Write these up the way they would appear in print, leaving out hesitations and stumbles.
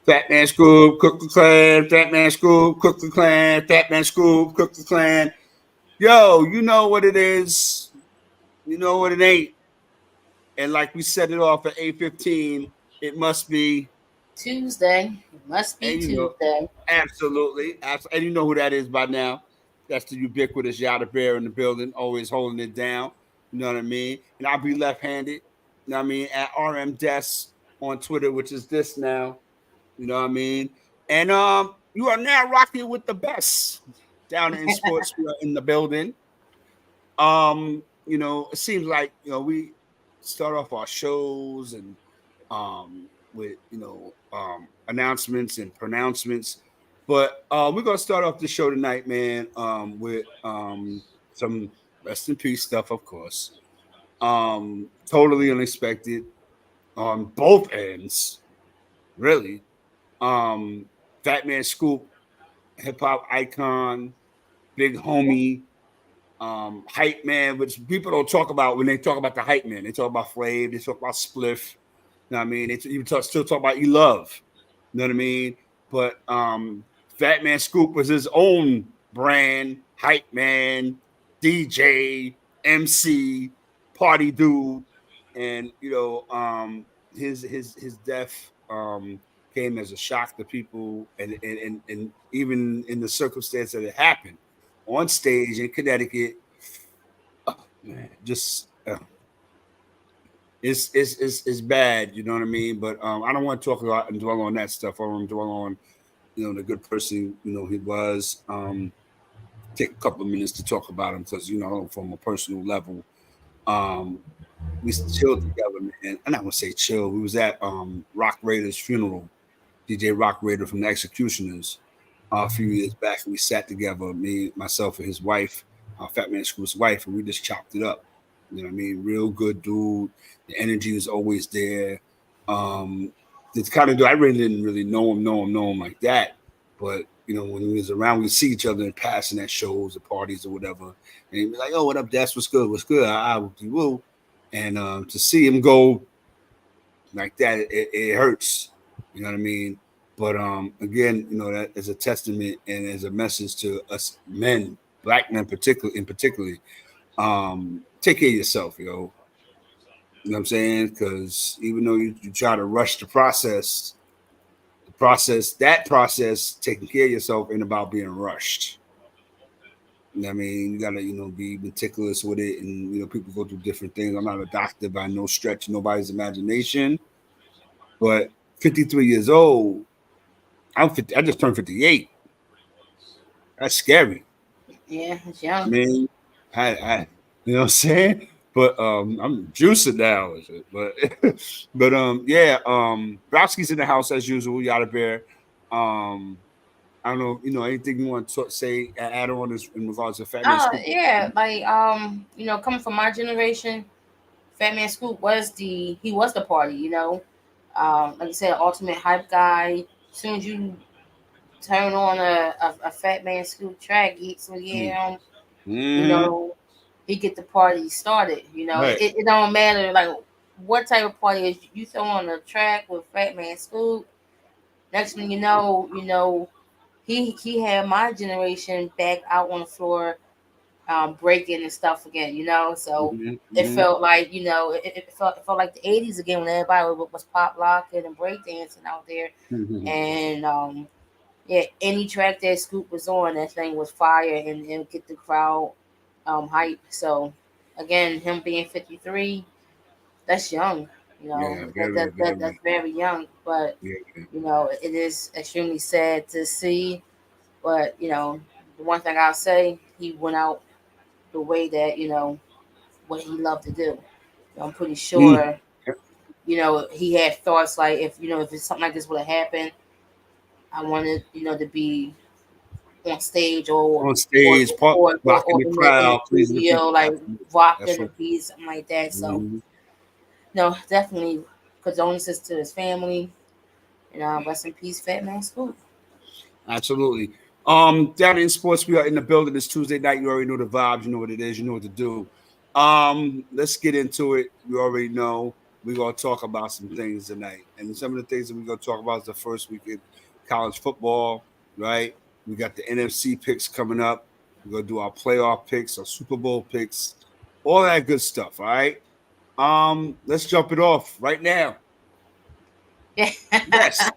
Fat Man Scoop, Cook Clan, Fat Man Scoop, Cook Clan, Fat Man Scoop, Cook Clan. Yo, you know what it is. You know what it ain't. And like we set it off at 8:15, it must be Tuesday. It must be and you know, Tuesday. absolutely. And you know who that is by now. That's the ubiquitous Yada Bear in the building, always holding it down. You know what I mean? And I'll be left-handed. You know what I mean? At RM Desk on Twitter, which is this now. You know what I mean? And you are now rocking with the best down in sports. We are in the building. It seems like we start off our shows and with announcements and pronouncements. But we're gonna start off the show tonight, man, with some rest in peace stuff, of course. Totally unexpected on both ends, really. Um, Fat Man Scoop, hip hop icon, big homie, hype man, which people don't talk about when they talk about the hype man. They talk about Flav, they talk about Spliff. You know what I mean? They still talk about E Love. You know what I mean? But Fat Man Scoop was his own brand, hype man, DJ, MC, party dude, and his death came as a shock to people, and even in the circumstance that it happened on stage in Connecticut, man, just it's bad, you know what I mean? But I don't want to talk about and dwell on that stuff. I want to dwell on the good person he was. Take a couple of minutes to talk about him because from a personal level, um, we chilled together, man. And I would say chill. We was at Rock Raider's funeral, DJ Rock Raider from the Executioners, a few years back, and we sat together, me, myself, and his wife, Fat Man Scoop's wife, and we just chopped it up. You know what I mean? Real good dude. The energy was always there. It's kind of dude. I really didn't really know him like that. But when he was around, we see each other in passing at shows or parties or whatever, and he'd be like, "Oh, what up, Des? What's good? What's good? I will." And to see him go like that, it hurts. You know what I mean? But again, that is a testament and as a message to us men, black men particularly, take care of yourself, yo. You know what I'm saying? Because even though you try to rush that process, taking care of yourself ain't about being rushed. You know what I mean? You gotta, be meticulous with it, and people go through different things. I'm not a doctor by no stretch of nobody's imagination, but 53 years old, I'm 50. I just turned 58. That's scary. Yeah, it's young. I mean, I you know what I'm saying? But I'm juicing now, but yeah, Browski's in the house as usual, Yada Bear. I don't know, anything you want to say, add on this in regards to Fat Man Oh Scoop? yeah, like coming from my generation, Fat Man Scoop was the party. Like you said, ultimate hype guy. As soon as you turn on a Fat Man Scoop track, so yeah, Mm-hmm. he get the party started. Right. It don't matter like what type of party is you throw on a track with Fat Man Scoop. Next thing he had my generation back out on the floor, breaking and stuff again. So it Mm-hmm. felt like it felt like the '80s again when everybody was pop locking and breakdancing out there. Mm-hmm. And yeah, any track that Scoop was on, that thing was fire and get the crowd hype. So again, him being 53, that's young. Yeah, That's very young. But yeah. it is extremely sad to see. But the one thing I'll say, he went out the way that what he loved to do. I'm pretty Mm. sure he had thoughts like if it's something like this would have happened, I wanted to be on stage or On stage, part rocking the in the crowd, pleasing the studio, people. like Absolutely. rocking That's the right. beat, something like that. So Mm-hmm. no, definitely condolences to his family, and rest in peace, Fat Man Scoop. Absolutely. Down in sports, we are in the building. It's Tuesday night. You already know the vibes. You know what it is. You know what to do. Let's get into it. You already know. we're gonna talk about some things tonight. And some of the things that we're gonna talk about is the first week in college football, right? We got the NFC picks coming up. We're gonna do our playoff picks, our Super Bowl picks, all that good stuff. All right. Let's jump it off right now. Yes,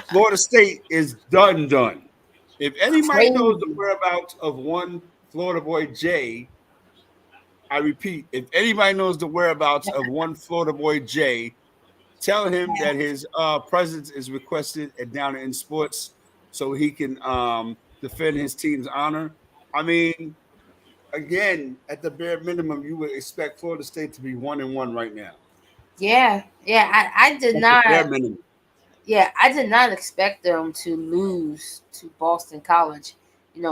Florida State is done. If anybody knows the Crazy. whereabouts of one Florida boy Jay, I repeat, if anybody knows the whereabouts of one Florida boy Jay, tell him that his presence is requested at Down in Sports so he can defend his team's honor. I mean, again, at the bare minimum, you would expect Florida State to be 1-1 right now. Yeah, I did At not. the bare minimum. Yeah, I did not expect them to lose to Boston College.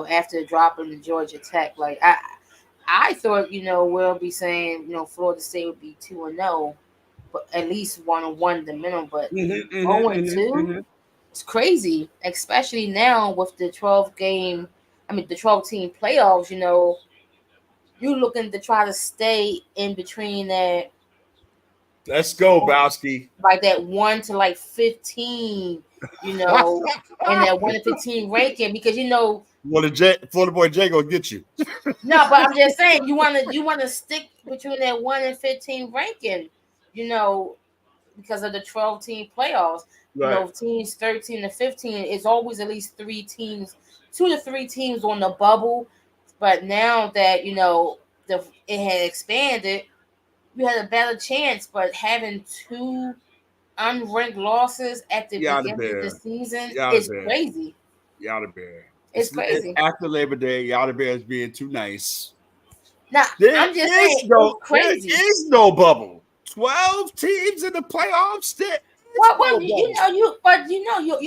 After dropping to Georgia Tech, like I thought, we'll be saying, Florida State would be 2-0, but at least 1-1 the minimum. But 0-2, it's crazy, especially now with the 12 team playoffs. You're looking to try to stay in between that. Let's go, Bowski. Like that 1 to 15, and that 1 to 15 ranking, because Florida boy Jay gonna get you. No, but I'm just saying you wanna stick between that 1 and 15 ranking, because of the 12 team playoffs. Right. Teams 13 to 15 is always at least 3 teams, 2 to 3 teams on the bubble. But now that it had expanded, you had a better chance. But having 2 unranked losses at the beginning of the season is crazy. Yada Bear. It's crazy. After Labor Day, Yada Bear is being too nice. Now, I'm just saying, it's crazy. There is no bubble. 12 teams in the playoffs. Well, you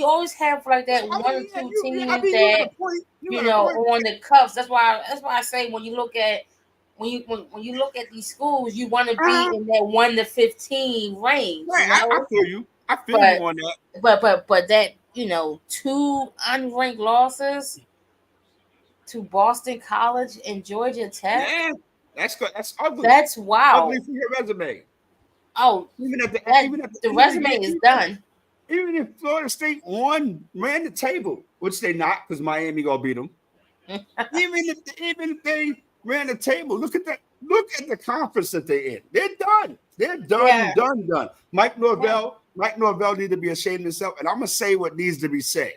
always have like that 1 or 2 teams that on the cuffs. That's why I say when you look at these schools, you want to be in that 1 to 15 range. Right, I feel you. I feel you on that. But that 2 unranked losses to Boston College and Georgia Tech. Yeah, that's good. That's ugly. That's wild. Ugly for your resume. Oh, the resume is done. Even if Florida State ran the table, which they not, because Miami gonna beat them. even if they ran the table, look at that. Look at the conference that they're in. They're done. They're done. Yeah. Done. Mike Norvell need to be ashamed of himself, and I'm gonna say what needs to be said.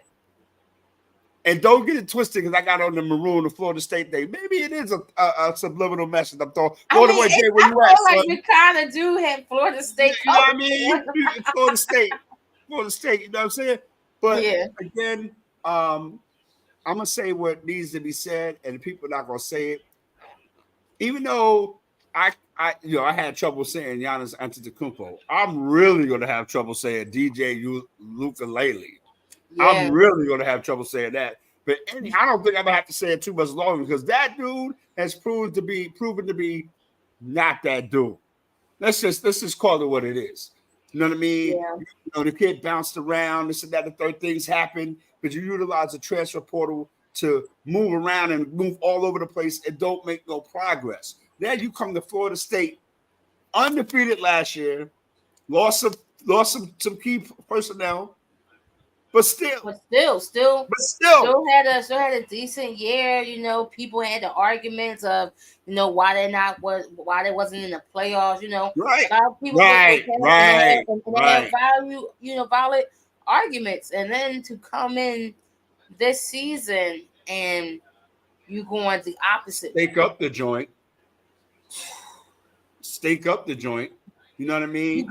And don't get it twisted, because I got on the maroon of Florida State Day. Maybe it is a subliminal message I'm throwing. Florida State, where you at, like you kind of do have Florida State. You know what I mean? Florida State. You know what I'm saying? But again, I'm gonna say what needs to be said, and the people are not gonna say it. Even though I had trouble saying Giannis Antetokounmpo, I'm really gonna have trouble saying DJ Ukulele. Yeah. I'm really going to have trouble saying that. But I don't think I'm going to have to say it too much longer, because that dude has proven to be not that dude. Let's just call it what it is. You know what I mean? Yeah. The kid bounced around, this and that, the third things happen, but you utilize the transfer portal to move around and move all over the place and don't make no progress. Now you come to Florida State, undefeated last year, lost some key personnel. But still had a decent year. People had the arguments of why they wasn't in the playoffs. Right. A lot of people had valid arguments, and then to come in this season and you going the opposite. Stake up the joint. You know what I mean?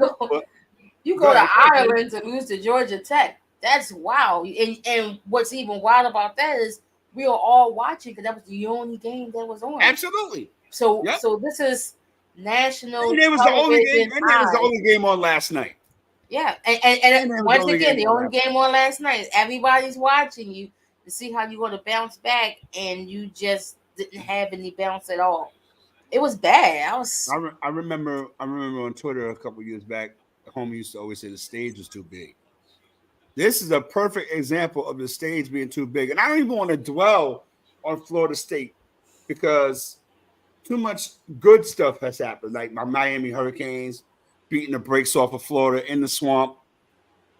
You go to Ireland to lose to Georgia Tech. That's wow. And what's even wild about that is we were all watching, because that was the only game that was on. Absolutely. So this is national. And it was the only game. And it was the only game on last night. Yeah, and once again, the only game on last night. Everybody's watching you to see how you're going to bounce back, and you just didn't have any bounce at all. It was bad. I remember on Twitter a couple years back, the homie used to always say the stage was too big. This is a perfect example of the stage being too big. And I don't even want to dwell on Florida State, because too much good stuff has happened, like my Miami Hurricanes. beating the brakes off of Florida in the swamp.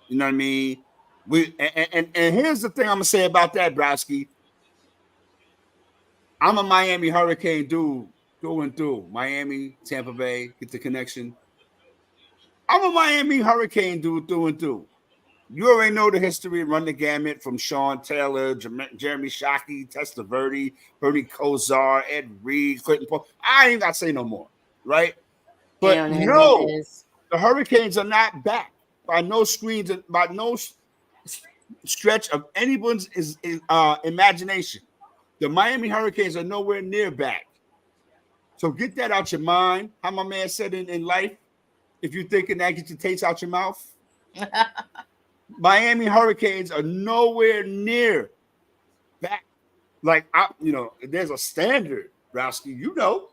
You know what I mean? And here's the thing I'm gonna say about that, Browski. I'm a Miami Hurricane dude through and through. Miami, Tampa Bay, get the connection. I'm a Miami Hurricane dude through and through. You already know the history, run the gamut from Sean Taylor, Jeremy Shockey, Testaverde, Bernie Kosar, Ed Reed, Clinton Paul. I ain't got to say no more, right? But no, the Hurricanes are not back by no screens, by no stretch of anyone's imagination. The Miami Hurricanes are nowhere near back. So get that out your mind. How my man said in life, if you're thinking that, get your taste out your mouth. Miami Hurricanes are nowhere near back. Like, there's a standard, Browski. You know,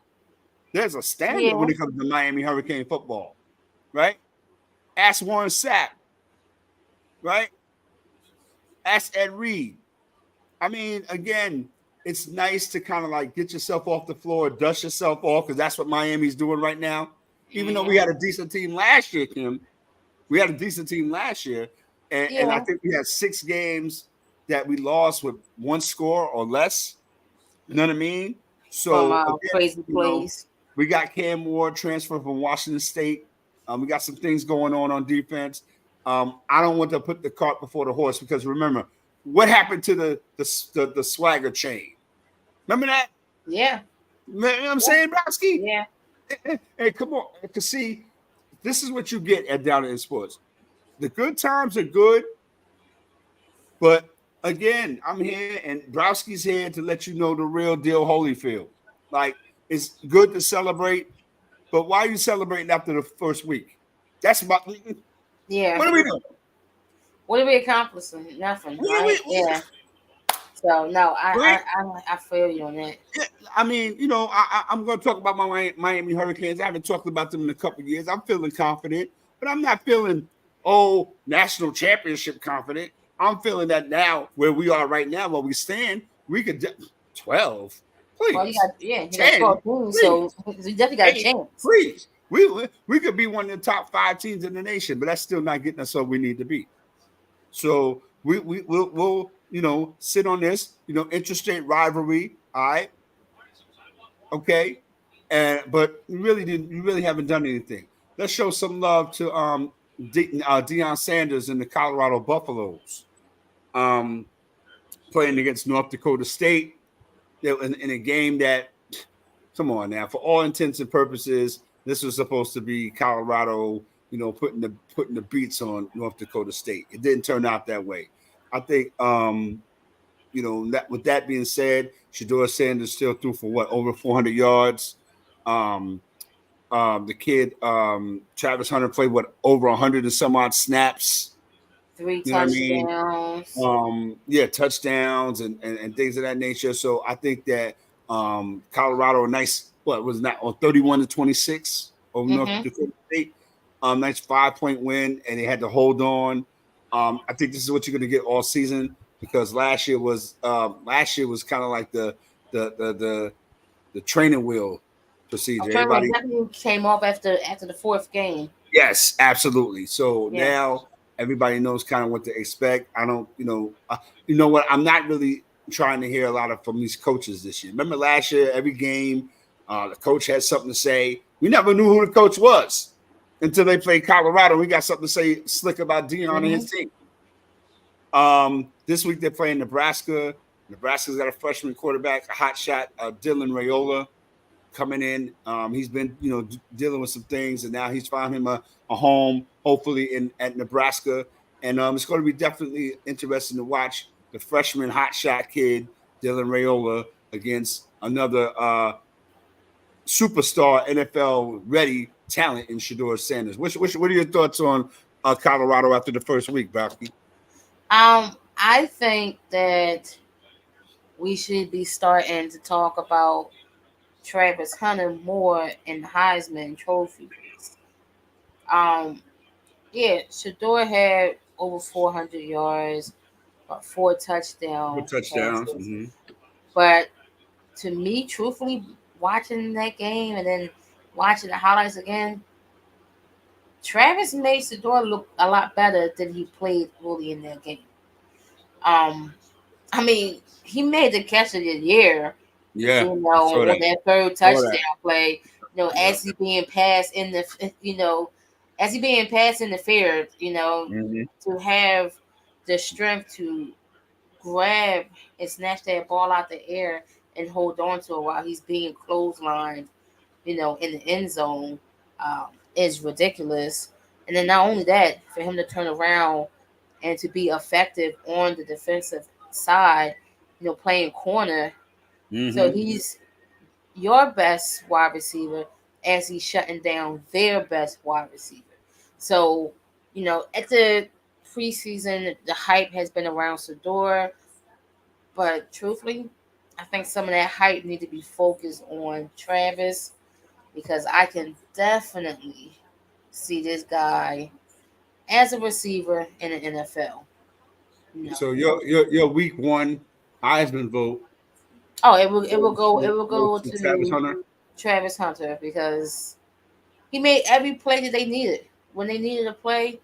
there's a standard when it comes to Miami Hurricane football, right? Ask Warren Sapp, right? Ask Ed Reed. I mean, again, it's nice to kind of like get yourself off the floor, dust yourself off, because that's what Miami's doing right now. Even though we had a decent team last year, Kim, we had a decent team last year. And I think we had 6 games that we lost with 1 score or less. You know what I mean? So again, crazy plays. We got Cam Ward transfer from Washington State. We got some things going on defense. I don't want to put the cart before the horse, because remember what happened to the swagger chain. Remember that? Yeah. You know what I'm saying, Browski? Yeah. Hey, come on. Because see, this is what you get at Down in Sports. The good times are good, but again, I'm here and Browski's here to let you know the real deal, Holyfield. Like, it's good to celebrate, but why are you celebrating after the first week? That's about What are we doing? What are we accomplishing? Nothing. Right? Yeah. So no, I feel you on that. Yeah, I mean, I'm going to talk about my Miami Hurricanes. I haven't talked about them in a couple of years. I'm feeling confident, but I'm not feeling national championship confident. I'm feeling that now, where we are right now, where we stand, we could 12. Please. Well, you got 12 teams, so we definitely got a chance. Please. We could be one of the top 5 teams in the nation, but that's still not getting us where we need to be. So we'll sit on this, interstate rivalry, all right? Okay. But we really haven't done anything. Let's show some love to Deion Sanders and the Colorado Buffaloes, playing against North Dakota State in a game that, come on now, for all intents and purposes, this was supposed to be Colorado, putting the beats on North Dakota State. It didn't turn out that way. I think, that with that being said, Shedeur Sanders still threw for over 400 yards. The kid, Travis Hunter, played over 100 and some odd snaps. 3 touchdowns. Touchdowns and things of that nature. So I think that Colorado, nice, was that on 31-26 over North Dakota State. Nice 5-point win, and they had to hold on. I think this is what you're going to get all season, because last year was kind of like the training wheel procedure. Everybody came off after the 4th game. Yes, absolutely. So now everybody knows kind of what to expect. I don't, you know what? I'm not really trying to hear a lot from these coaches this year. Remember last year, every game, the coach had something to say. We never knew who the coach was until they played Colorado. We got something to say slick about Deion and his team. This week they're playing Nebraska. Nebraska's got a freshman quarterback, a hot shot, Dylan Raiola, coming in. He's been, dealing with some things, and now he's found him a home, hopefully at Nebraska. And it's going to be definitely interesting to watch the freshman hotshot kid, Dylan Raiola, against another superstar NFL ready talent in Shedeur Sanders. What are your thoughts on Colorado after the first week, Becky? I think that we should be starting to talk about Travis Hunter more in the Heisman Trophy. Shedeur had over 400 yards, about 4 touchdowns. 4 touchdowns. Mm-hmm. But to me, truthfully, watching that game and then watching the highlights again, Travis made Sador look a lot better than he played early in that game. Um, I mean, he made the catch of the year, Yeah, I saw on that. that third Saw touchdown that. play. Yeah. As he being passed in the, as he being passed in the field, Hmm. to have the strength to grab and snatch that ball out the air and hold on to it while he's being clotheslined, in the end zone, is ridiculous. And then not only that, for him to turn around and to be effective on the defensive side, playing corner. So Hmm. he's your best wide receiver as he's shutting down their best wide receiver. So, at the preseason, the hype has been around Sador, but truthfully, I think some of that hype need to be focused on Travis because I can definitely see this guy as a receiver in the NFL. You know. So your week one Heisman vote Oh, it will go goes to Travis to Hunter. Travis Hunter because he made every play that they needed. When they needed a play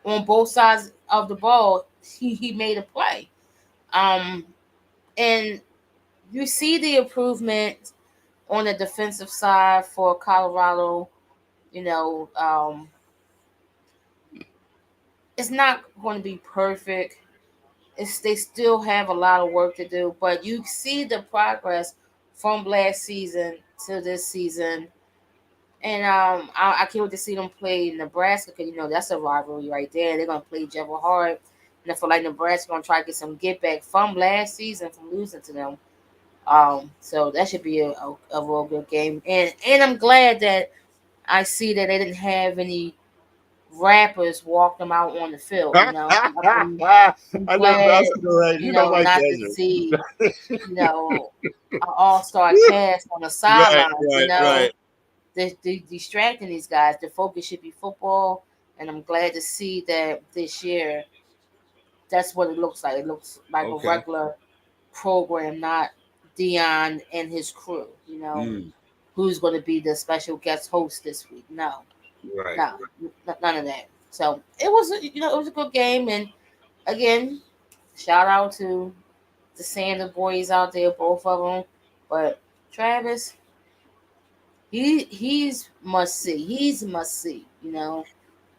on both sides of the ball, he made a play. Um, and you see the improvement on the defensive side for Colorado. You know, um, it's not going to be perfect. They still have a lot of work to do, but you see the progress from last season to this season. And I can't wait to see them play Nebraska because that's a rivalry right there. They're gonna play Jebel Hard, and I feel like Nebraska gonna try to get some get back from last season from losing to them. So that should be a real good game. And I'm glad that I see that they didn't have any rappers walk them out on the field. I'm I know glad, that's right. You know Mike not to Desmond. see an all-star cast on the Right, sidelines. right. They distracting these guys. The focus should be football, and I'm glad to see that this year. That's what it looks like. It looks like a Okay. regular program, not Dion and his crew. Mm, Who's going to be the special guest host this week? No, right. no, none of that. So it was a good game, and again, shout out to the Sanders boys out there, both of them. But Travis, he's must see. He's must see.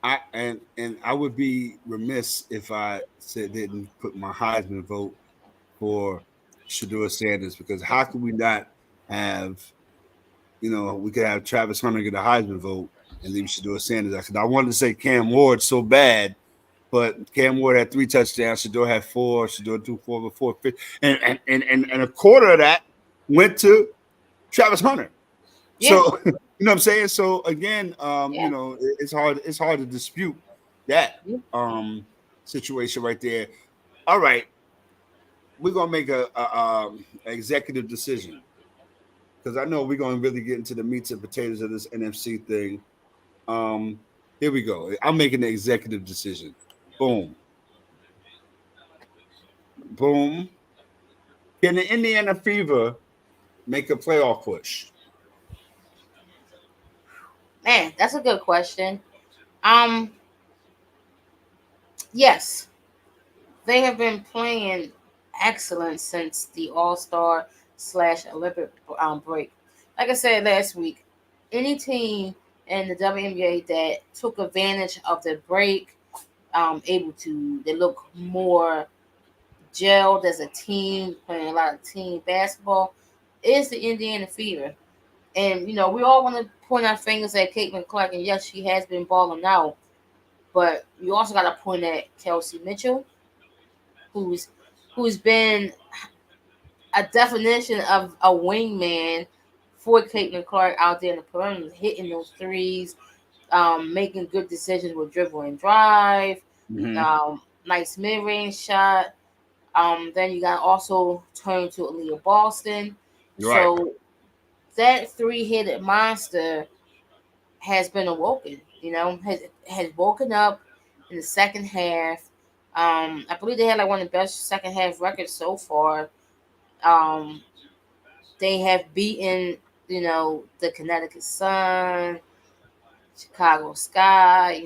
And I would be remiss if I said didn't put my Heisman vote for Shador Sanders because how could we not have we could have Travis Hunter get a Heisman vote and leave Shador Sanders. Because I wanted to say Cam Ward so bad, but Cam Ward had 3 touchdowns. Shador had 4. Shador threw 4 5, and a quarter of that went to Travis Hunter. Yeah, So you know what I'm saying. So again, yeah, it's hard to dispute that yeah. situation right there. All right, we're gonna make a executive decision because I know we're gonna really get into the meats and potatoes of this NFC thing. Um, Here we go. I'm making an executive decision. Boom, boom. Can the Indiana Fever make a playoff push? Man, that's a good question. Um, yes, they have been playing excellent since the All Star slash Olympic break. Like I said last week, any team in the WNBA that took advantage of the break, they look more gelled as a team, playing a lot of team basketball, is the Indiana Fever. And we all want to point our fingers at Caitlin Clark, and yes, she has been balling out. But you also got to point at Kelsey Mitchell, who's who's been a definition of a wingman for Caitlin Clark out there in the perimeter, hitting those threes, making good decisions with dribble and drive, Mm-hmm. nice mid range shot. Then you got also turn to Aaliyah Boston. Right. So that three-headed monster has been awoken. Has woken up in the second half. I believe they had like one of the best second half records so far. Um, they have beaten the Connecticut Sun. Chicago Sky,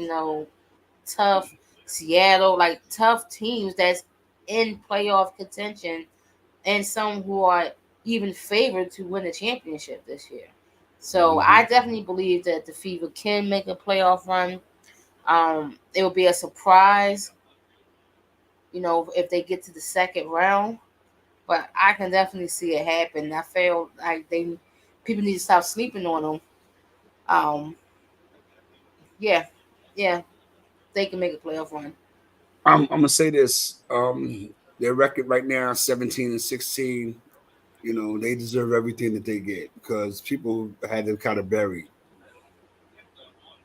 tough Seattle, like tough teams that's in playoff contention, and some who are even favored to win the championship this year. So I definitely believe that the Fever can make a playoff run. It will be a surprise, if they get to the second round. But I can definitely see it happen. I feel like people need to stop sleeping on them. Um, yeah, yeah, they can make a playoff run. I'm gonna say this. Their record right now, 17-16. They deserve everything that they get because people had them kind of buried.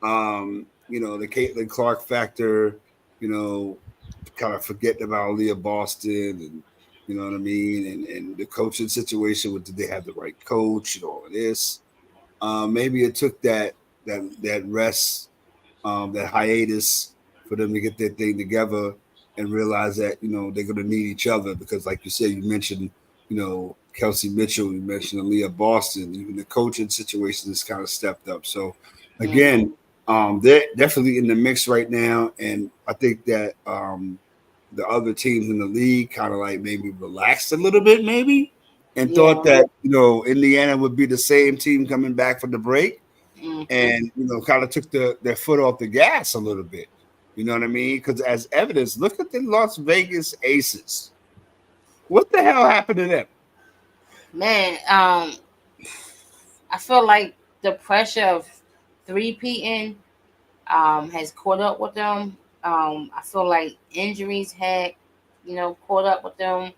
The Caitlin Clark factor, you know, kind of forgetting about Leah Boston and you know what I mean, and the coaching situation with did they have the right coach and all of this. Maybe it took that rest, that hiatus for them to get their thing together and realize that they're going to need each other because, like you said, you mentioned Kelsey Mitchell, you mentioned Leah Boston, even the coaching situation has kind of stepped up. So again, they're definitely in the mix right now, and I think that the other teams in the league kind of like maybe relaxed a little bit, maybe, and thought that Indiana would be the same team coming back from the break, and kind of took their foot off the gas a little bit. You know what I mean? Because as evidence, look at the Las Vegas Aces. What the hell happened to them? Man, I feel like the pressure of three-peating has caught up with them. I feel like injuries had, caught up with them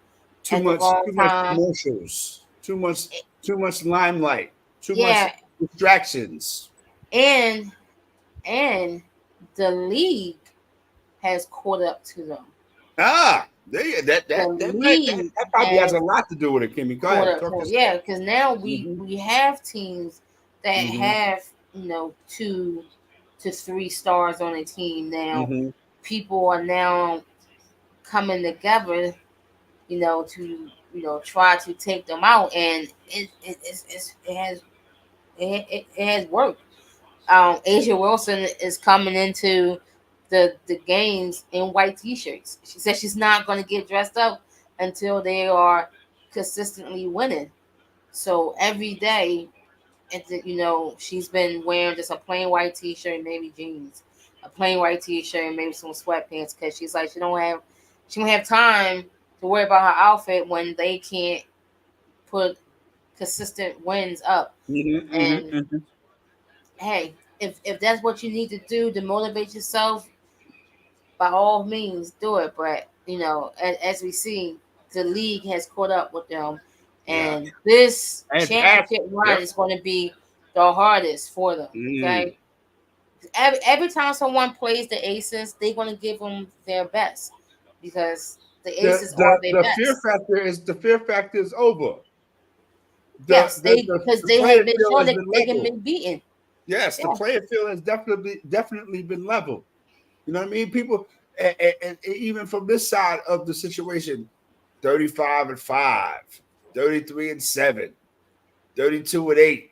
Too at the much, wrong too much time. commercials, too much limelight, too much Yeah, distractions. and and the league has caught up to them. That The league probably has has a lot to do with it, Kimmy. Go caught ahead, up talk to them. this. Yeah, because now we Mm-hmm. we have teams that Mm-hmm. have 2 to 3 stars on a team now. Mm-hmm. People are now coming together, to try to take them out, and it has worked. Asia Wilson is coming into the games in white t-shirts. She said she's not going to get dressed up until they are consistently winning. So every day, she's been wearing just a plain white t-shirt and maybe jeans, a plain white t-shirt and maybe some sweatpants because she's like she don't have time to worry about her outfit when they can't put consistent wins up. Mm-hmm. And Mm-hmm. Mm-hmm. hey, if that's what you need to do to motivate yourself, by all means do it. But as we see, the league has caught up with them, Yeah. and this And championship run yep. is going to be the hardest for them. Mm. Okay, every time someone plays the Aces, they're going to give them their best because the Aces are their best. The fear factor is over. Yes, because The they have playing been field shown has that been they can leveled. be beaten. Yes, the Yeah. playing field has definitely been leveled. You know what I mean? People, and even from this side of the situation, 35-5, 33-7, 32-8.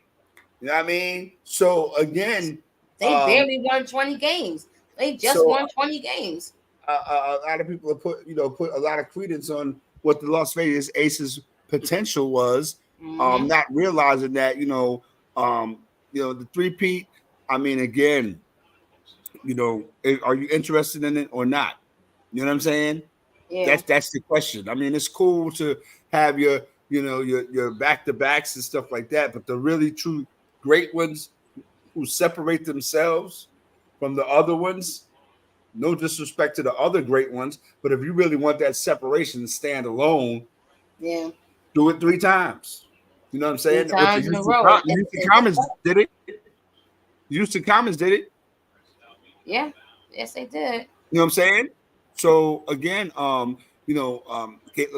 You know what I mean? So again, They barely won 20 games. They just so won 20 games. a lot of people have put a lot of credence on what the Las Vegas Aces potential was, Mm-hmm. not realizing that the three-peat. I mean, again, are you interested in it or not? You know what I'm saying? Yeah. That's the question. I mean, it's cool to have your back to backs and stuff like that, but the really true great ones who separate themselves from the other ones. No disrespect to the other great ones, but if you really want that separation and stand alone, Yeah. do it 3 times. You know what I'm Three saying? What times in a row. The Houston Comets did it. Houston Comets did it. Yeah. Yes, they did. You know what I'm saying? So again, Caitlin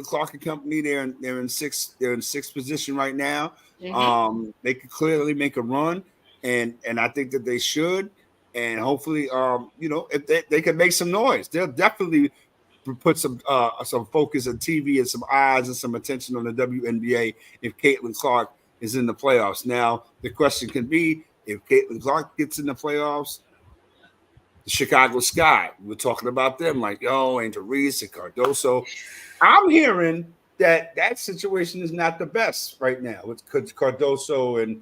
Clark and company, they're in sixth position right now. Mm-hmm. They could clearly make a run, and I think that they should. And hopefully, if they can make some noise, they'll definitely put some focus on TV and some eyes and some attention on the WNBA if Caitlin Clark is in the playoffs. Now the question can be, If Caitlin Clark gets in the playoffs, the Chicago Sky, we're talking about them like, yo, Angel Reese and Cardoso. I'm hearing that situation is not the best right now with Cardoso and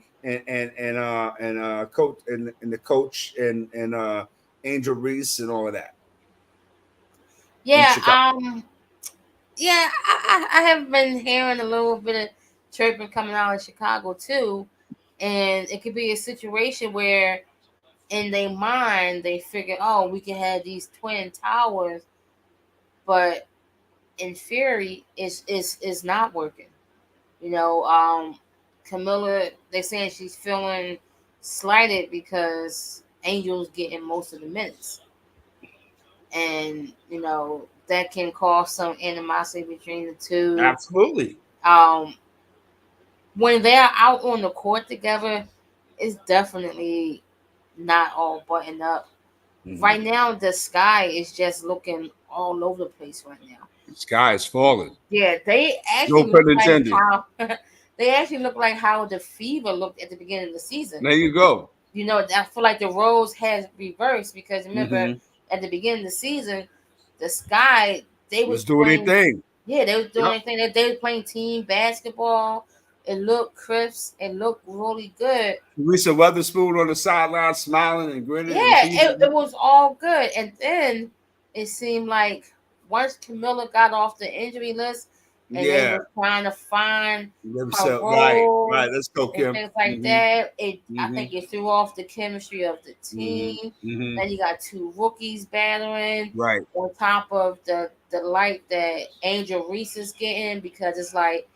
coach and the coach and Angel Reese and all of that. Yeah, yeah, I have been hearing a little bit of chirping coming out of Chicago too, and it could be a situation where, in their mind, they figure, oh, we can have these twin towers, but in theory, it's not working. You know, Camilla, they're saying she's feeling slighted because Angel's getting most of the minutes, and that can cause some animosity between the two. Absolutely. When they're out on the court together, it's definitely not all buttoned up. Mm-hmm. Right now, the Sky is just looking all over the place right now. The sky is falling. Yeah, they actually No pun intended. how they actually look like how the Fever looked at the beginning of the season. There you go. I feel like the roles has reversed because remember at the beginning of the season, the Sky they was doing playing, their thing. Yeah, they was doing their thing. They were playing team basketball. It looked crisp. It looked really good. Teresa Weatherspoon on the sideline smiling and grinning. Yeah, it was all good. And then it seemed like once Camilla got off the injury list and they were trying to find her role, right, let's go, Kim. And things like that. I think it threw off the chemistry of the team. Then you got two rookies battling, right, on top of the light that Angel Reese is getting, because it's like,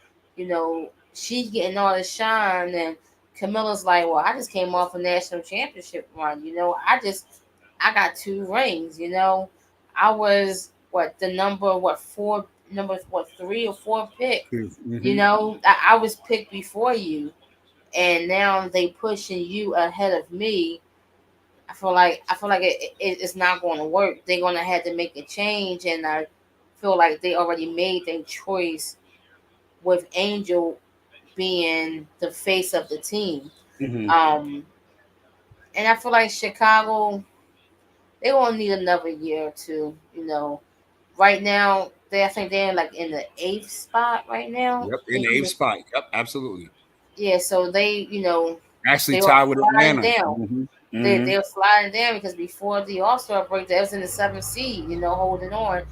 she's getting all the shine, and Camilla's like, well, I just came off a national championship run. I got 2 rings. I was the number 3 or 4 pick. I was picked before you, and now they pushing you ahead of me. I feel like it's not going to work. They're going to have to make a change, and I feel like they already made their choice with Angel being the face of the team. And I feel like Chicago, they won't need another year or two. Right now I think they're like in the 8th spot right now. Yep, in the 8th spot. Yep, absolutely. Yeah, so they actually tied with Atlanta. They're sliding down because before the All-Star break, they was in the 7th seed, holding on.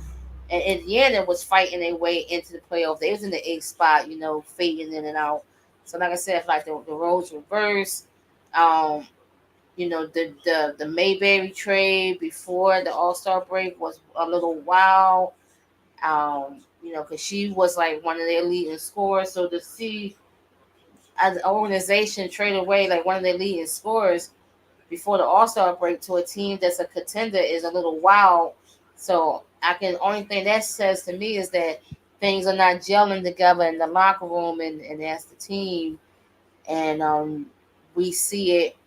And Indiana was fighting their way into the playoffs. They was in the 8th spot, fading in and out. So like I said, like the roles reversed. The Mayberry trade before the All-Star break was a little wild. Because she was like one of their leading scorers. So to see an organization trade away like one of their leading scorers before the All-Star break to a team that's a contender is a little wild. So only thing that says to me is that things are not gelling together in the locker room and as the team. And we see it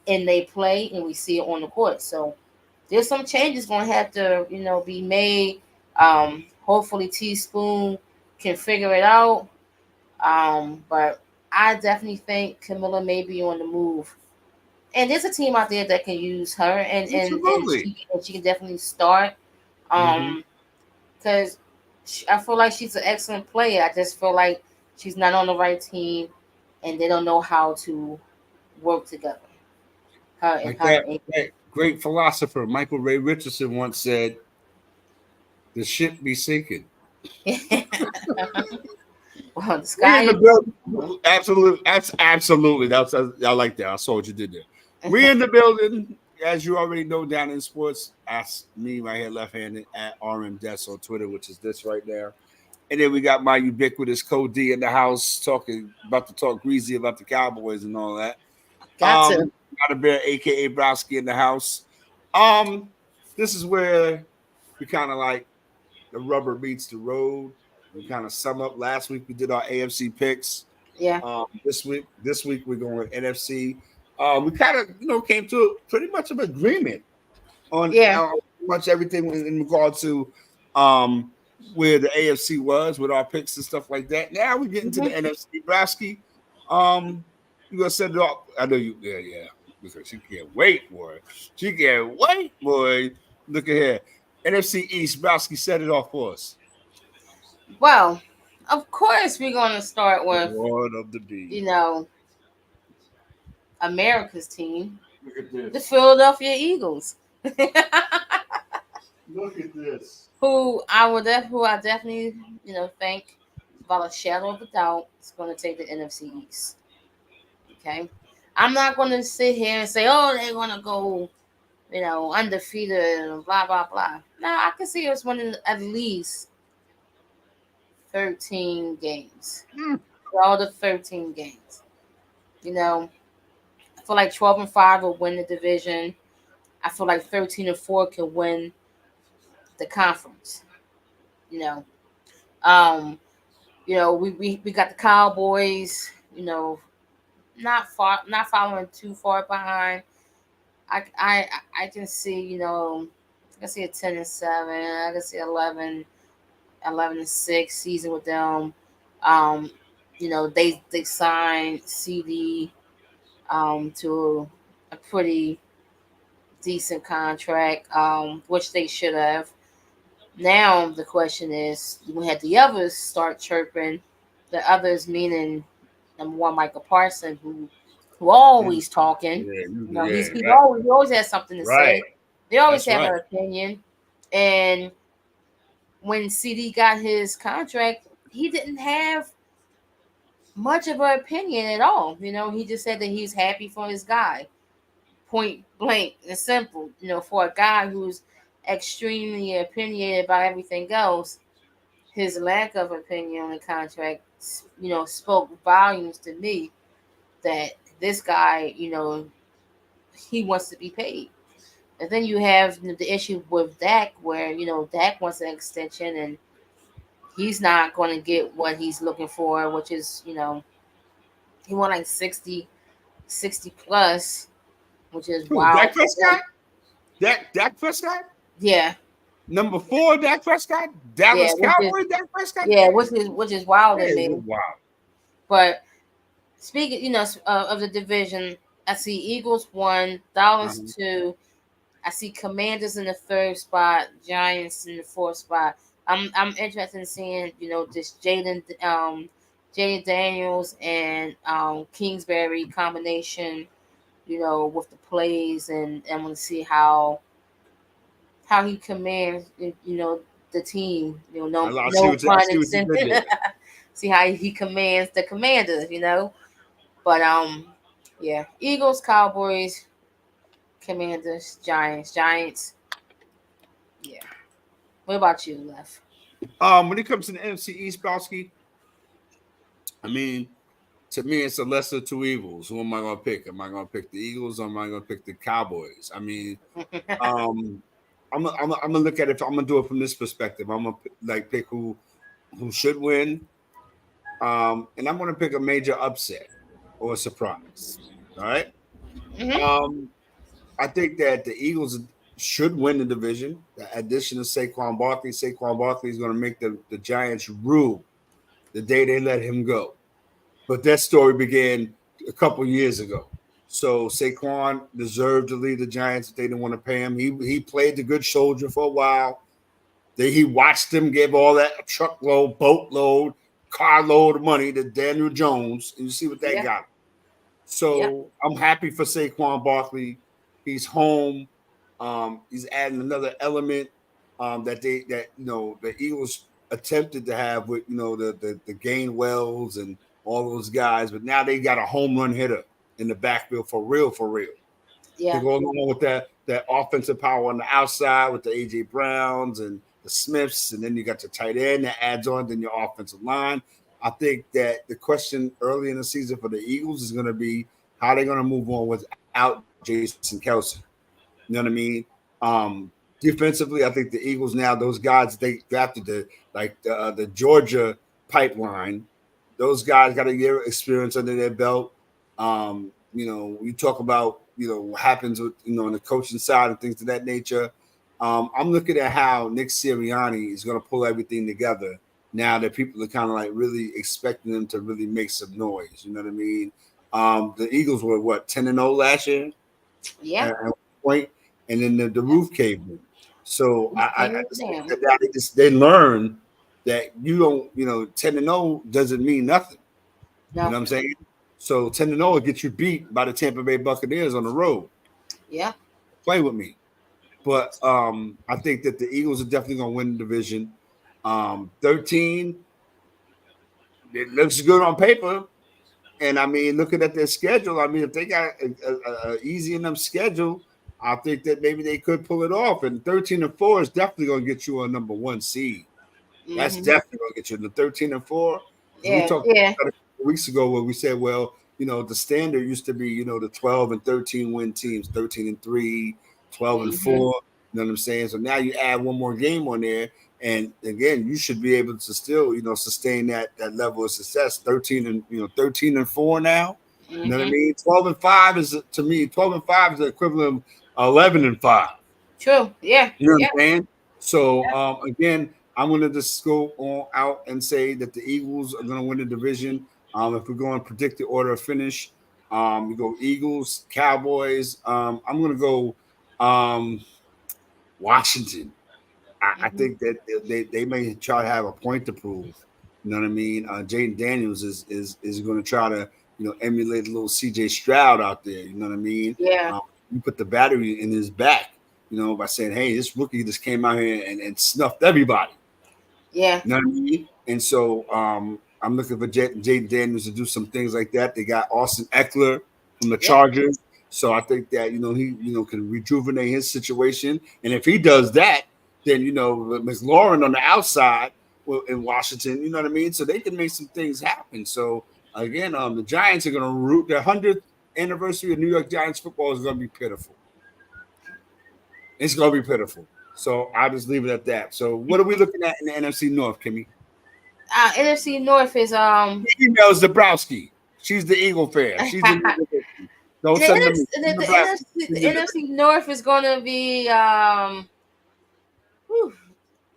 in they play and we see it on the court. So there's some changes going to have to, be made. Hopefully Teaspoon can figure it out. But I definitely think Camilla may be on the move. And there's a team out there that can use her, and she can definitely start. Because I feel like she's an excellent player. I just feel like she's not on the right team, and they don't know how to work together. Great philosopher Michael Ray Richardson once said, "The ship be sinking." Well, the Sky absolutely. I like that. I saw what you did there. We in the building, as you already know, down in sports. Ask me right here, left-handed, at RM Des on Twitter, which is this right there. And then we got my ubiquitous Cody in the house about to talk greasy about the Cowboys and all that. Got a bear, aka Browski, in the house. This is where we kind of like the rubber meets the road. We kind of sum up. Last week we did our AFC picks. Yeah. This week we're going with NFC. We kind of came to pretty much of agreement on much everything in regard to where the AFC was with our picks and stuff like that. Now we get into the NFC. Brasky, you gonna set it up? I know you. Yeah. She can't wait, boy. She can't wait, boy. Look at here. NFC East, Bowski set it off for us. Well, of course, we're going to start with, Lord of the D. you know, America's team, Look at this. the Philadelphia Eagles. Look at this. Who I definitely, think without a shadow of a doubt is going to take the NFC East. Okay, I'm not going to sit here and say, oh, they're going to go, undefeated and blah blah blah. No, I can see us winning at least 13 games. All the 13 games. I feel like 12-5 will win the division. I feel like 13-4 can win the conference. We got the Cowboys, not following too far behind. I can see, I can see a 10-7, I can see 11-6 season with them. They signed CD to a pretty decent contract, which they should have. Now the question is, we had the others start chirping. The others meaning number one, Michael Parsons, who always talking. He always has something to say. They always have an opinion. And when CD got his contract, he didn't have much of an opinion at all. He just said that he's happy for his guy. Point blank and simple. For a guy who's extremely opinionated about everything else, his lack of opinion on the contract, spoke volumes to me that this guy, he wants to be paid. And then you have the issue with Dak where, Dak wants an extension and he's not going to get what he's looking for, which is, he want like 60 plus, which is wild. Dak Prescott? Dak Prescott? Yeah. Number 4, Dak Prescott? Dallas Cowboys, Dak Prescott? Yeah, which is wild to me. Wow. But speaking, of the division, I see Eagles 1, Dallas 2. I see Commanders in the 3rd spot, Giants in the 4th spot. I'm interested in seeing, this Jaden Daniels and Kingsbury combination, with the plays, and I'm going to see how he commands, the team. No pun intended. See how he commands the Commanders, But yeah, Eagles, Cowboys, Commanders, Giants. Yeah. What about you, Lef? When it comes to the NFC East, Bowski, I mean, to me, it's a lesser two evils. Who am I going to pick? Am I going to pick the Eagles or am I going to pick the Cowboys? I mean, I'm gonna look at it. I'm gonna do it from this perspective. I'm gonna pick who should win, and I'm gonna pick a major upset or a surprise. All right. I think that the Eagles should win the division. The addition of Saquon Barkley is going to make the Giants rue the day they let him go. But that story began a couple years ago. So Saquon deserved to lead the Giants if they didn't want to pay him. He played the good soldier for a while. He watched them give all that truckload, boatload, carload of money to Daniel Jones, and you see what they got. So I'm happy for Saquon Barkley. He's home. He's adding another element that the Eagles attempted to have with the Gainwells and all those guys, but now they got a home run hitter in the backfield for real. Yeah. To go along with that offensive power on the outside with the AJ Browns and the Smiths, and then you got the tight end that adds on, then your offensive line. I think that the question early in the season for the Eagles is going to be how they're going to move on without Jason Kelce. You know what I mean? Defensively, I think the Eagles now, those guys they drafted the Georgia pipeline, those guys got a year of experience under their belt. You talk about what happens with on the coaching side and things of that nature. I'm looking at how Nick Sirianni is going to pull everything together now that people are kind of like really expecting them to really make some noise. You know what I mean? The Eagles were 10-0 last year. Yeah. at one point, and then the roof caved in. So I just think Damn. that now they learn that you don't, 10-0 doesn't mean nothing. You know No. what I'm saying? So 10-0 will get you beat by the Tampa Bay Buccaneers on the road. Yeah. Play with me. But I think that the Eagles are definitely going to win the division. 13, it looks good on paper. And I mean, looking at their schedule, I mean, if they got a easy enough schedule, I think that maybe they could pull it off. And 13-4 is definitely going to get you a number one seed. That's Mm-hmm. definitely going to get you the 13-4. Because we Yeah. talked Yeah. about it a couple weeks ago where we said, well, the standard used to be, the 12 and 13 win teams, 13-3, 12-4. Mm-hmm. You know what I'm saying? So now you add one more game on there. And again, you should be able to still, sustain that level of success. 13-4 now. You know what I Mm-hmm. mean? 12-5 is to me, 12-5 is the equivalent of 11-5. True. Yeah. You know what Yeah. I'm saying? So again, I'm going to just go on out and say that the Eagles are going to win the division. If we're going to predict the order of finish, we go Eagles, Cowboys. I'm going to go Washington. I Mm-hmm. think that they may try to have a point to prove. You know what I mean? Jaden Daniels is going to try to emulate a little C.J. Stroud out there. You know what I mean? Yeah. You put the battery in his back. By saying, "Hey, this rookie just came out here and snuffed everybody." Yeah. You know what I mean? And so I'm looking for Jaden Daniels to do some things like that. They got Austin Eckler from the Yeah. Chargers. So I think that he can rejuvenate his situation. And if he does that, then McLaurin on the outside in Washington, you know what I mean? So they can make some things happen. So again, the Giants are going to root their 100th anniversary of New York Giants football is going to be pitiful. It's going to be pitiful. So I'll just leave it at that. So what are we looking at in the NFC North, Kimmy? NFC North is Emails Dabrowski. She's the Eagle fan. She's the don't the send them to NFC, the Nebraska. NFC, the NFC North is gonna be whew,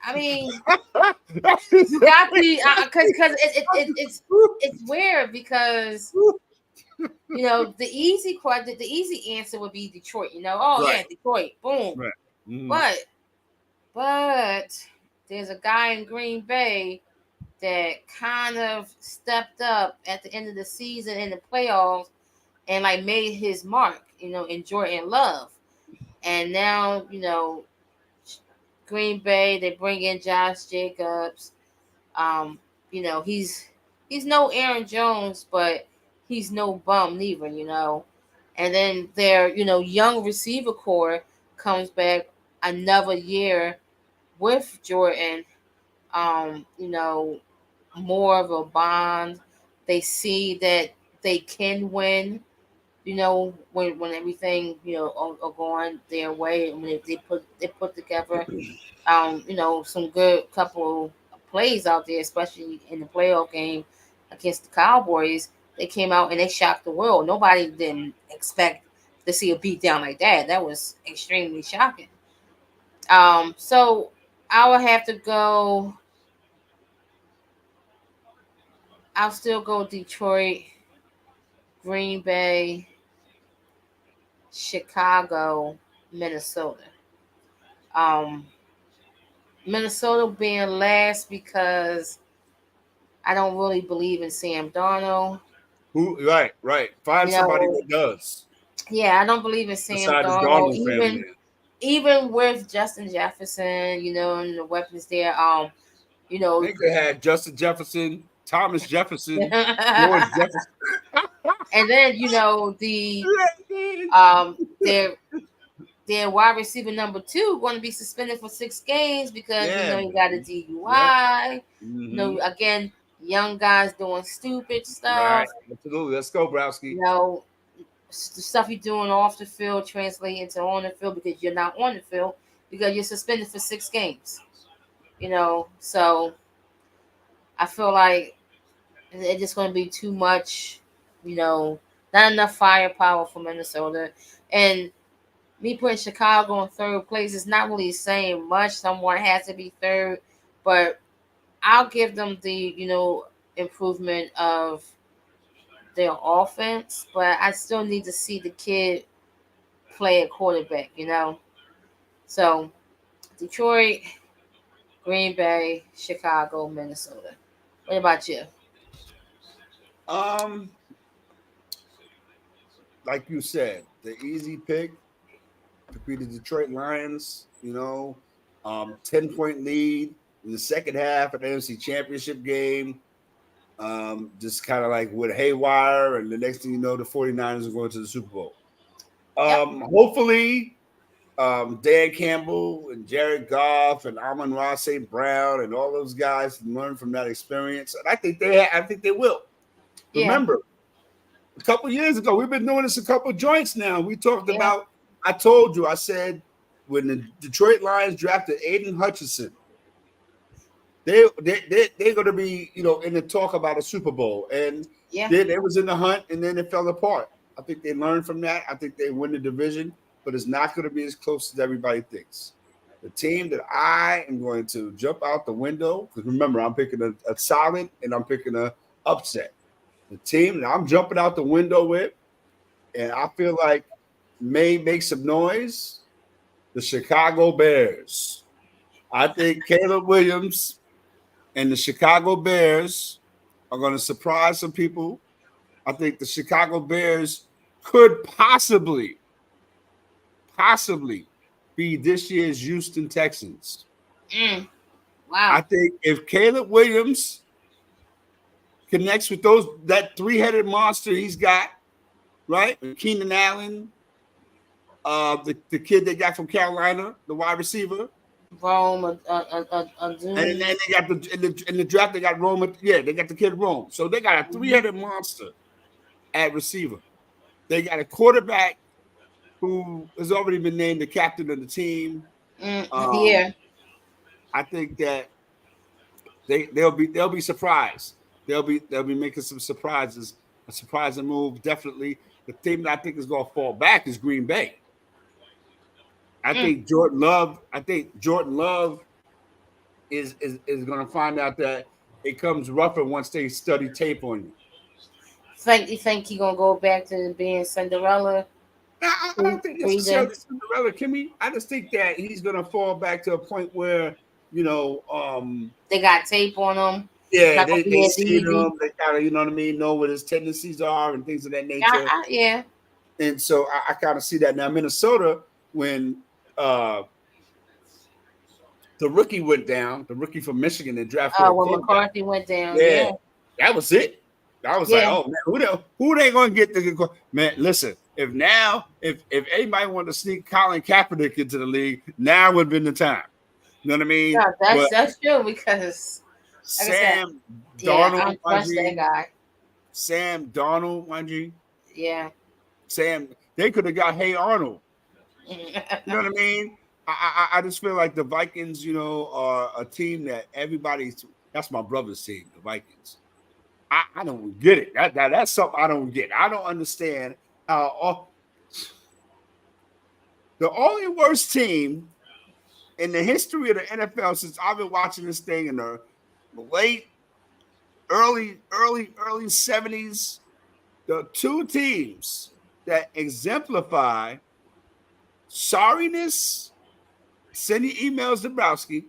I mean, you got the because it's weird because the easy answer would be Detroit. Oh right, yeah, Detroit, boom. right. Mm-hmm. But there's a guy in Green Bay that kind of stepped up at the end of the season in the playoffs and like made his mark, in Jordan Love. And now, Green Bay, they bring in Josh Jacobs. Um, he's no Aaron Jones, but he's no bum neither. And then their, young receiver core comes back another year with Jordan. Um, you know, More of a bond. They see that they can win. When everything are going their way, and when they put together some good couple plays out there, especially in the playoff game against the Cowboys. They came out and they shocked the world. Nobody didn't expect to see a beat down like that. That was extremely shocking. So I would have to go. I'll still go Detroit, Green Bay, Chicago, Minnesota. Um, Minnesota being last because I don't really believe in Sam Darnold. Who? Right. Find You somebody know, that does. yeah, I don't believe in Sam Besides the Darnold. Darnold Even family. even with Justin Jefferson, and the weapons there. You They know, could have Justin Jefferson, Thomas Jefferson, George and Jefferson. then the their wide receiver number 2 going to be suspended for 6 games because Yeah. he got a DUI. Mm-hmm. Again, young guys doing stupid Right. stuff. Absolutely. Let's go, Browski. The stuff you're doing off the field translate into on the field because you're not on the field because you're suspended for 6 games. So I feel like it's just going to be too much. Not enough firepower for Minnesota, and me putting Chicago in third place is not really saying much. Someone has to be third, but I'll give them the improvement of their offense, but I still need to see the kid play at quarterback, So Detroit, Green Bay, Chicago, Minnesota. What about you? Um, like you said, the easy pick could be the Detroit Lions. 10-point lead in the second half of the NFC Championship game. Just kind of like with haywire, and the next thing you know, the 49ers are going to the Super Bowl. Yep. Hopefully, Dan Campbell and Jared Goff and Amon-Ra St. Brown and all those guys learn from that experience, and I think they will. Yeah. Remember, a couple years ago, we've been doing this a couple joints now. We talked Yeah. about. I told you, I said when the Detroit Lions drafted Aiden Hutchinson, they're going to be in the talk about a Super Bowl, and Yeah. they was in the hunt, and then it fell apart. I think they learned from that. I think they win the division, but it's not going to be as close as everybody thinks. The team that I am going to jump out the window, because remember, I'm picking a solid and I'm picking a upset. The team that I'm jumping out the window with, and I feel like may make some noise, the Chicago Bears. I think Caleb Williams and the Chicago Bears are going to surprise some people. I think the Chicago Bears could possibly be this year's Houston Texans. Wow. I think if Caleb Williams connects with that three-headed monster he's got, right? Keenan Allen, the kid they got from Carolina, the wide receiver. Rome, and then they got in the draft they got Rome. Yeah, they got the kid Rome. So they got a three-headed monster at receiver. They got a quarterback who has already been named the captain of the team. Yeah. I think that they'll be surprised. They'll be making some surprises. A surprising move, definitely. The team that I think is going to fall back is Green Bay. I think Jordan Love is going to find out that it comes rougher once they study tape on you. You think he's going to go back to being Cinderella? I don't think necessarily Cinderella, Kimmy. I just think that he's going to fall back to a point where, they got tape on him. Yeah, they see him. They kind of, know what his tendencies are and things of that nature. Yeah. And so I kind of see that now. Minnesota, when the rookie went down, the rookie from Michigan and drafted. When McCarthy went down. Yeah, that was it. I was like, oh man, who they going to get the man? Listen, if anybody wanted to sneak Colin Kaepernick into the league, now would have been the time. You know what I mean? Yeah, that's true because Sam Darnold, I trust that guy. Sam Darnold, mind you. Yeah. Sam, they could have got Hey Arnold. You know what I mean? I just feel like the Vikings, are a team that that's my brother's team, the Vikings. I don't get it. That's something I don't get. I don't understand how the only worst team in the history of the NFL since I've been watching this thing in the early 70s, the two teams that exemplify sorriness, sending emails to Browski,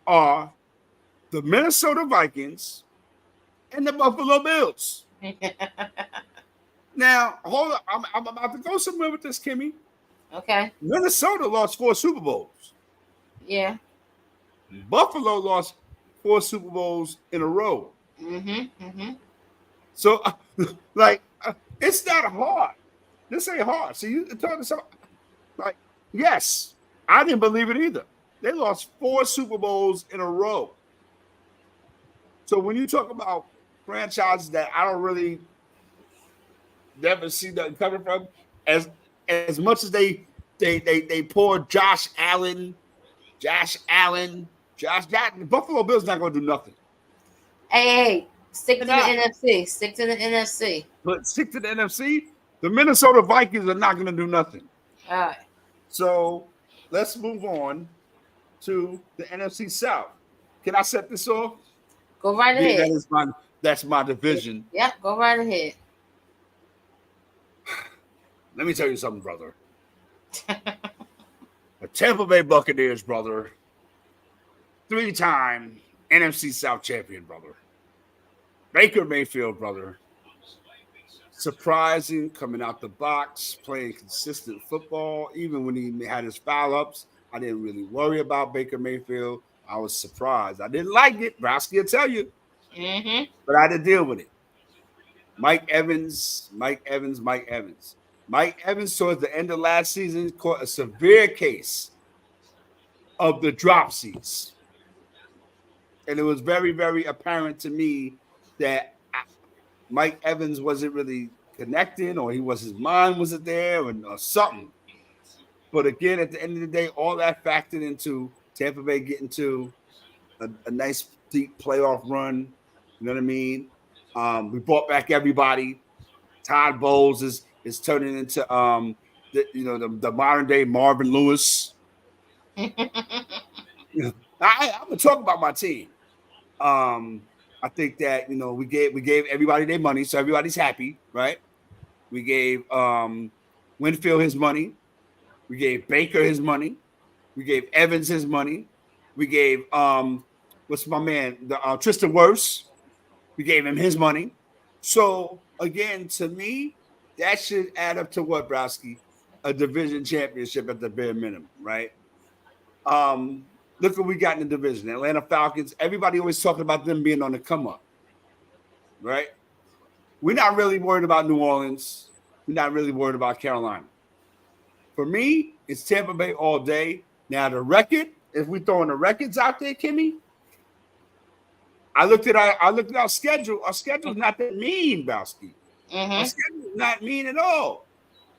are the Minnesota Vikings and the Buffalo Bills. Now, hold on. I'm about to go somewhere with this, Kimmy. Okay. Minnesota lost 4 Super Bowls. Yeah. Buffalo lost 4 Super Bowls in a row. So, it's not hard. This ain't hard. So you talking to somebody like, yes, I didn't believe it either. They lost 4 Super Bowls in a row. So when you talk about franchises that I don't really never see nothing coming from, as much as they poured Josh Allen, Buffalo Bills not going to do nothing. Hey, stick to the NFC. Stick to the NFC. But stick to the NFC. The Minnesota Vikings are not going to do nothing. All right. So let's move on to the NFC South. Can I set this off? Go right ahead. That's my division. Yeah, go right ahead. Let me tell you something, brother. The Tampa Bay Buccaneers, brother. 3-time NFC South champion, brother. Baker Mayfield, brother. Surprising, coming out the box, playing consistent football. Even when he had his foul ups, I didn't really worry about Baker Mayfield. I was surprised. I didn't like it. Browski will tell you, but I had to deal with it. Mike Evans. Mike Evans, towards the end of last season, caught a severe case of the dropsies. And it was very, very apparent to me that Mike Evans wasn't really connecting, or his mind wasn't there, or something. But again, at the end of the day, all that factored into Tampa Bay getting to a nice deep playoff run. You know what I mean? We brought back everybody. Todd Bowles is turning into the modern day Marvin Lewis. I'm gonna talk about my team. I think that we gave everybody their money, so everybody's happy, right? We gave Winfield his money. We gave Baker his money. We gave Evans his money. We gave what's my man, Tristan Wirfs. We gave him his money. So again, to me, that should add up to what, Browski? A division championship at the bare minimum, right? Look what we got in the division. Atlanta Falcons. Everybody always talking about them being on the come up, right? We're not really worried about New Orleans. We're not really worried about Carolina. For me, it's Tampa Bay all day. Now the record, if we throwing the records out there, Kimmy, I looked at our schedule. Our schedule's not that mean, Bowski. Our schedule's not mean at all.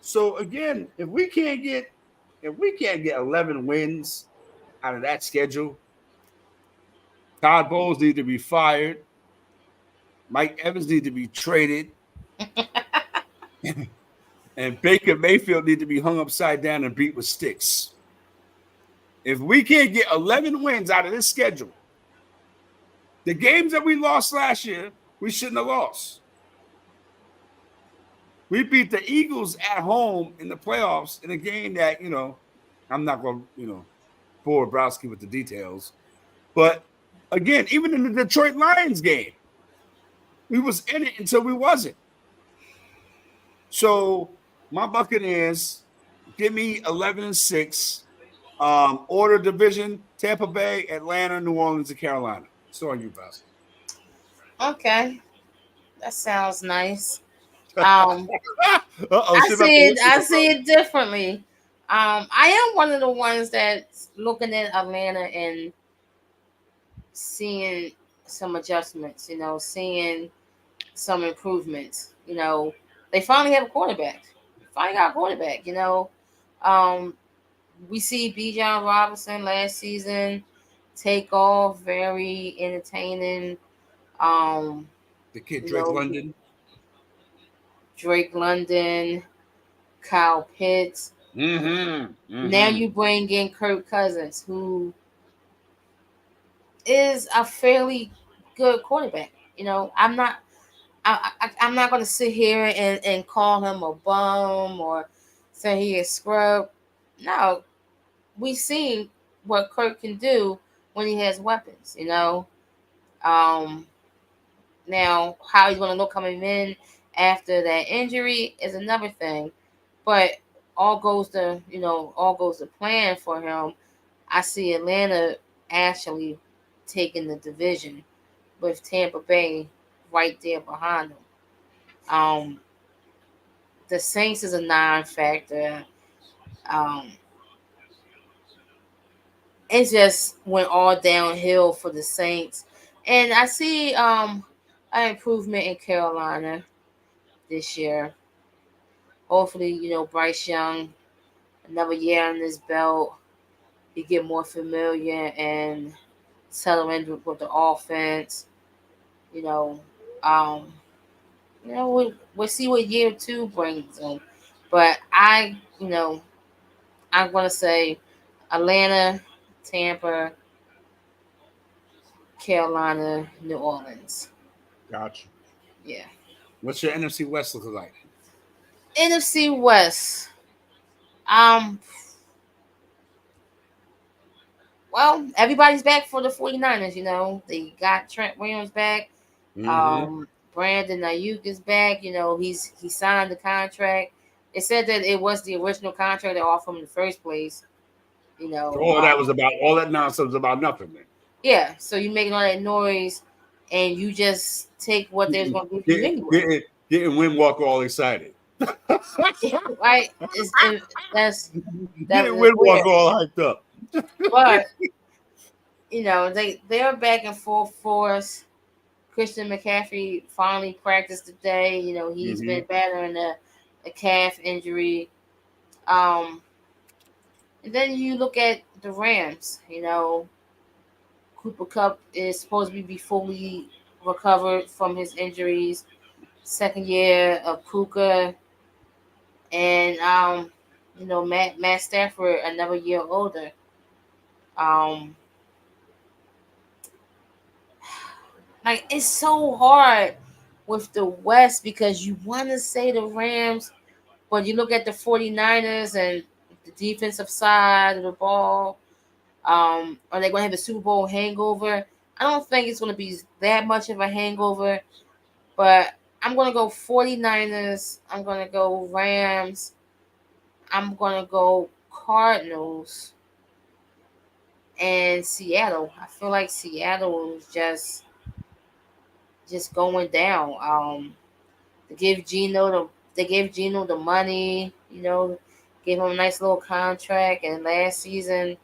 So again, if we can't get 11 wins out of that schedule, Todd Bowles need to be fired. Mike Evans need to be traded. And Baker Mayfield need to be hung upside down and beat with sticks. If we can't get 11 wins out of this schedule, the games that we lost last year, we shouldn't have lost. We beat the Eagles at home in the playoffs in a game that, I'm not going to, bore Browski with the details. But again, even in the Detroit Lions game, we was in it until we wasn't. So my Buccaneers, give me 11-6. Order division: Tampa Bay, Atlanta, New Orleans, and Carolina. So on you, Browski. Okay, that sounds nice. I see it differently. I am one of the ones that's looking at Atlanta and seeing some adjustments, seeing some improvements. They finally have a quarterback. Finally got a quarterback, we see Bijan Robinson last season take off, very entertaining. The kid Drake London, Kyle Pitts. Now you bring in Kirk Cousins, who is a fairly good quarterback. I'm not going to sit here and call him a bum or say he is scrub. No, we see what Kirk can do when he has weapons. Now how he's going to look coming in after that injury is another thing, but all goes to plan for him. I see Atlanta actually taking the division with Tampa Bay right there behind them. The Saints is a non-factor. It just went all downhill for the Saints, and I see an improvement in Carolina this year. Hopefully, Bryce Young, another year on his belt, he get more familiar and settle in with the offense. We'll see what year 2 brings him. But I'm gonna say Atlanta, Tampa, Carolina, New Orleans. Gotcha. Yeah. What's your NFC West look like? NFC West. Um, well, everybody's back for the 49ers, you know. They got Trent Williams back. Mm-hmm. Brandon Ayuk is back. You know, he signed the contract. It said that it was the original contract they offered him in the first place. You So know, all that nonsense was about nothing, man. yeah. So you making all that noise, and you just take what they're going to give you anyway, Getting Win Walker all excited. right? That's Getting Win weird. Walker all hyped up. But you know, they're back in full force. Christian McCaffrey finally practiced today. You know, he's Mm-hmm. been battling a calf injury. Um, and then you look at the Rams. You know, Cooper Cup is supposed to be fully recovered from his injuries. Second year of Puka, and you know, Matt Stafford another year older. Um, like it's so hard with the West because you want to say the Rams, but you look at the 49ers and the defensive side of the ball. Are they going to have a Super Bowl hangover? I don't think it's going to be that much of a hangover, but I'm going to go 49ers. I'm going to go Rams. I'm going to go Cardinals and Seattle. I feel like Seattle is just going down. They give Gino the money, you know, gave him a nice little contract, and last season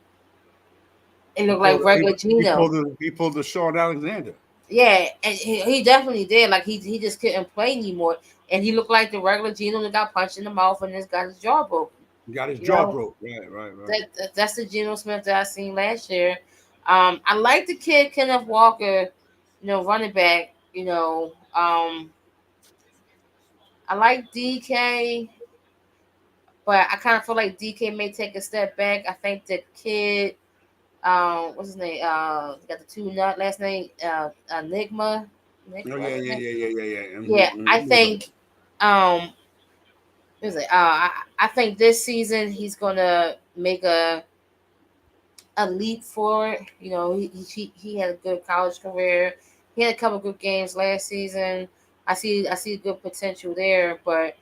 it looked like regular Gino. He pulled the Sean Alexander. Yeah, and he definitely did. Like he just couldn't play anymore, and he looked like the regular Gino that got punched in the mouth and just got his jaw broken. He got his You jaw know, broke. Right. that's the Geno Smith that I seen last year. I like the kid Kenneth Walker, you know, running back. You know, I like DK, but I kind of feel like DK may take a step back. I think the kid, what's his name? Got the two nut last name, Enigma. Oh yeah. Yeah, I Mm-hmm. think, what is it? I think this season he's gonna make a leap forward. You know, he had a good college career. He had a couple good games last season. I see good potential there, but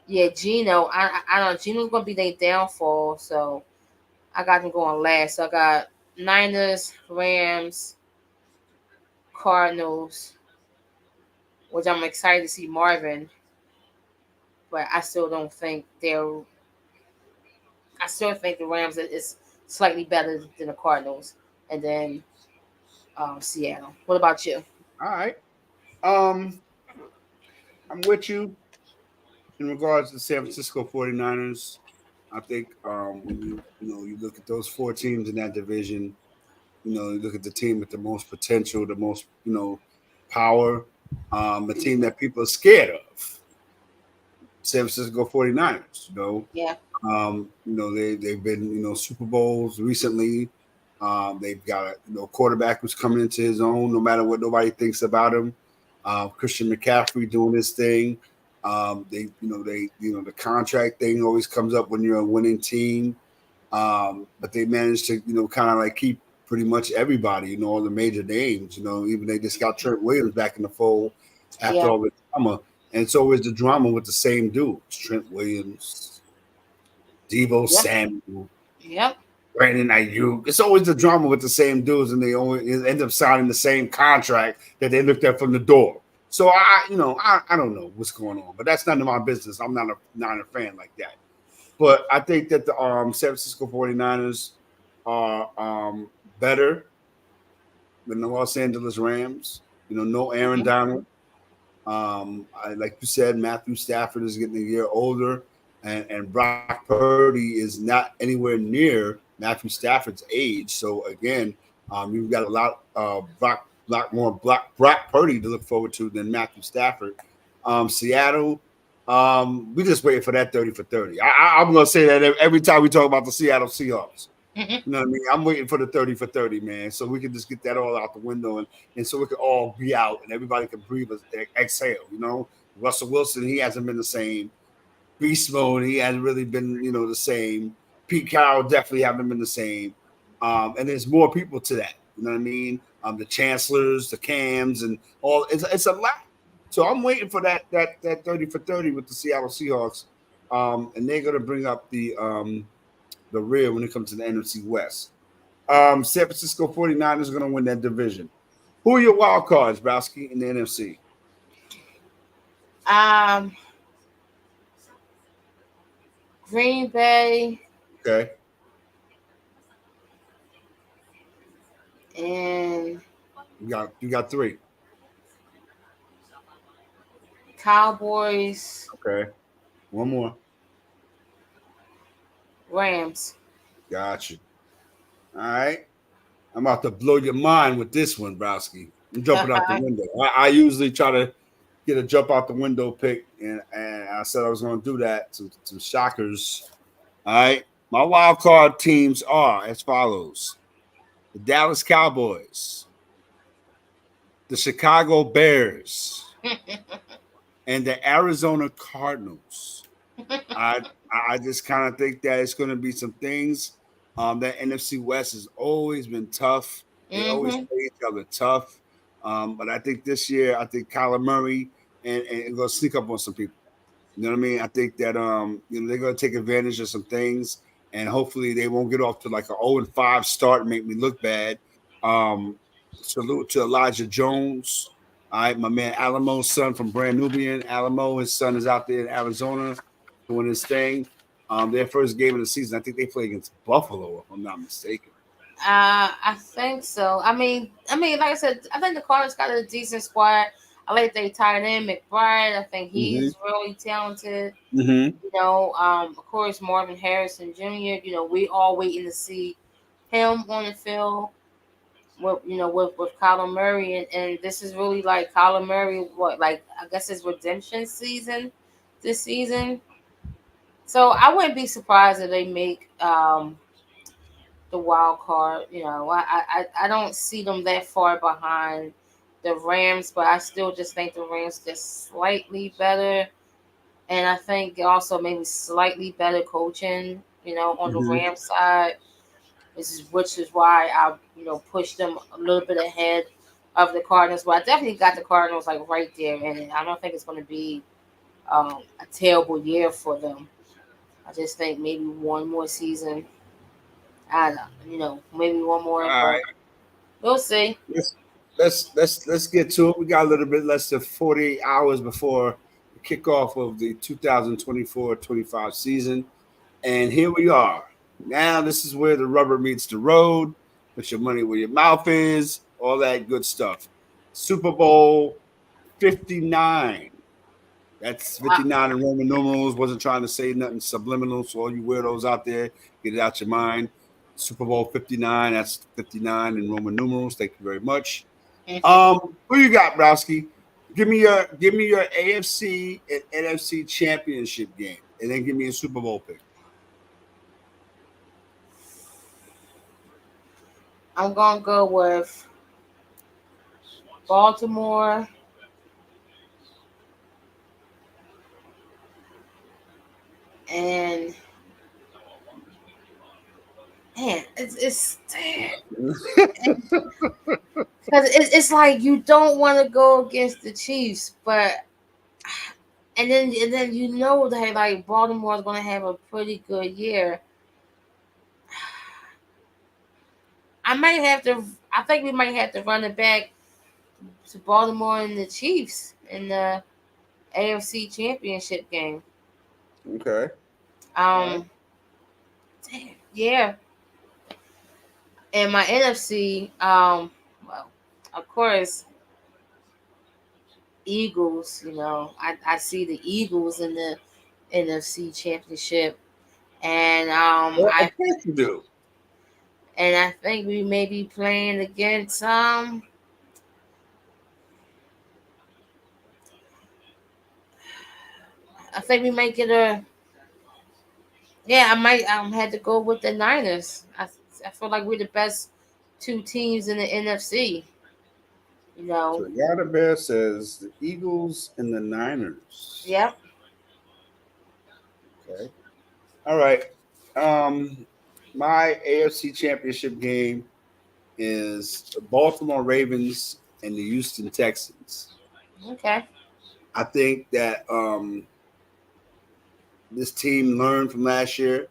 yeah, Gino, I don't know. Gino's gonna be their downfall, so I got them going last. So I got Niners, Rams, Cardinals, which I'm excited to see Marvin, but I still don't think they're. I still think the Rams is slightly better than the Cardinals, and then Seattle. What about you? All right. Um, I'm with you in regards to the San Francisco 49ers. I think when you look at those four teams in that division, you look at the team with the most potential, the most power, the team that people are scared of. San Francisco 49ers, Yeah. they've been, Super Bowls recently. They've got a quarterback who's coming into his own, no matter what nobody thinks about him. Christian McCaffrey doing his thing. The contract thing always comes up when you're a winning team. But they managed to, kind of like keep pretty much everybody, all the major names, even they just got Trent Williams back in the fold after Yeah. all the drama. And it's always the drama with the same dudes, Trent Williams, Deebo Yep. Samuel, Yep. Brandon Ayuk. It's always the drama with the same dudes, and they always end up signing the same contract that they looked at from the door. So I don't know what's going on, but that's none of my business. I'm not a fan like that. But I think that the San Francisco 49ers are better than the Los Angeles Rams. No Aaron Donald. Like you said, Matthew Stafford is getting a year older, and Brock Purdy is not anywhere near Matthew Stafford's age. So again, you've got a lot more Brock Purdy to look forward to than Matthew Stafford. Seattle, we just waiting for that 30 for 30. I'm gonna say that every time we talk about the Seattle Seahawks. Mm-hmm. You know what I mean? I'm waiting for the 30 for 30, man. So we can just get that all out the window and so we can all be out and everybody can breathe, exhale. Russell Wilson, he hasn't been the same. Beast Mode, he hasn't really been, the same. Pete Carroll definitely haven't been the same. And there's more people to that. You know what I mean? The Chancellors, the Cams, and all. It's a lot. So I'm waiting for that 30 for 30 with the Seattle Seahawks. And they're gonna bring up the rear when it comes to the NFC West. San Francisco 49ers are gonna win that division. Who are your wild cards, Browski, in the NFC? Um, Green Bay Okay. and You got three. Cowboys, Okay. One more. Rams. Gotcha. All right. I'm about to blow your mind with this one, Browski. I'm jumping out the window. I usually try to get a jump out the window pick, and I said I was going to do that. Some shockers. All right. My wild card teams are as follows: the Dallas Cowboys, the Chicago Bears, and the Arizona Cardinals. I I just kind of think that it's going to be some things. That NFC West has always been tough. They always Mm-hmm. play each other tough. But I think this year, I think Kyler Murray and going to sneak up on some people. You know what I mean? I think that they're going to take advantage of some things, and hopefully they won't get off to like an 0-5 start and make me look bad. Um, Salute to Elijah Jones. All right, my man Alamo's son from Brand Nubian. Alamo, his son is out there in Arizona doing his thing. Their first game of the season, I think they play against Buffalo, if I'm not mistaken. I think so. Like I said, I think the Cardinals got a decent squad. I like they tight end McBride. I think Mm-hmm. he's really talented. Mm-hmm. Of course, Marvin Harrison Jr. We all waiting to see him on the field with Kyler Murray, and this is really like Kyler Murray. What, like, I guess his redemption season this season. So I wouldn't be surprised if they make the wild card. I don't see them that far behind the Rams, but I still just think the Rams just slightly better, and I think also maybe slightly better coaching. On the Mm-hmm. Rams side, which is why I pushed them a little bit ahead of the Cardinals. But I definitely got the Cardinals like right there, and I don't think it's going to be a terrible year for them. I just think maybe one more season. I don't know, maybe one All more, right. but we'll see. Let's get to it. We got a little bit less than 48 hours before the kickoff of the 2024-25 season. And here we are. Now this is where the rubber meets the road. Put your money where your mouth is, all that good stuff. Super Bowl 59. That's Uh, 59 in Roman numerals. Wasn't trying to say nothing subliminal. So all you weirdos out there, get it out your mind. Super Bowl 59. That's 59 in Roman numerals. Thank you very much. Who you got, Browski? Give me your AFC and NFC championship game, and then give me a Super Bowl pick. I'm gonna go with Baltimore and man, it's because it's like you don't want to go against the Chiefs, but and then that like Baltimore is gonna have a pretty good year. I might have to. I think we might have to run it back to Baltimore and the Chiefs in the AFC Championship game. Okay. All right. Um, yeah, and my NFC. Well, of course, Eagles. I see the Eagles in the NFC Championship, and Well, of course you do. I think we may be playing against I think we might get a. Yeah, I might had to go with the Niners. I feel like we're the best two teams in the NFC. You So know. Yada Bear says the Eagles and the Niners. Yep. Okay. All right. My AFC Championship game is the Baltimore Ravens and the Houston Texans. Okay. I think that this team learned from last year.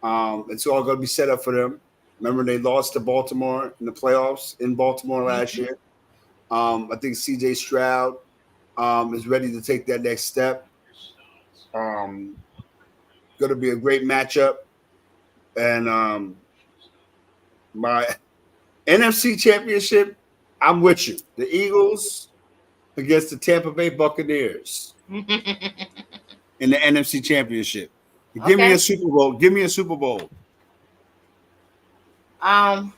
It's all going to be set up for them. Remember, they lost to Baltimore in the playoffs in Baltimore last Mhm. year. I think CJ Stroud is ready to take that next step. Um, going to be a great matchup. And my NFC Championship, I'm with you. The Eagles against the Tampa Bay Buccaneers in the NFC Championship. Give me a Okay. Super Bowl. Give me a Super Bowl. Um,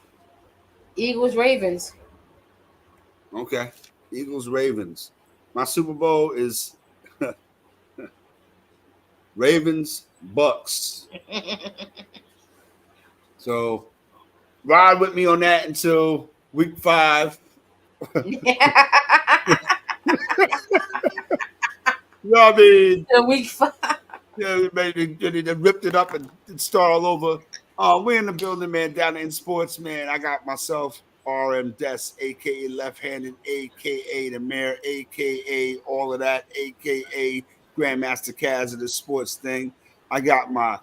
Eagles Ravens. Okay. Eagles Ravens. My Super Bowl is Ravens Bucks. So ride with me on that until week 5. You know what I mean? The week 5. Yeah, they ripped it up and start all over. We're in the building, man, down in sports, man. I got myself RM Des, aka left-handed, aka the mayor, aka all of that, aka Grandmaster Kaz of the sports thing. I got my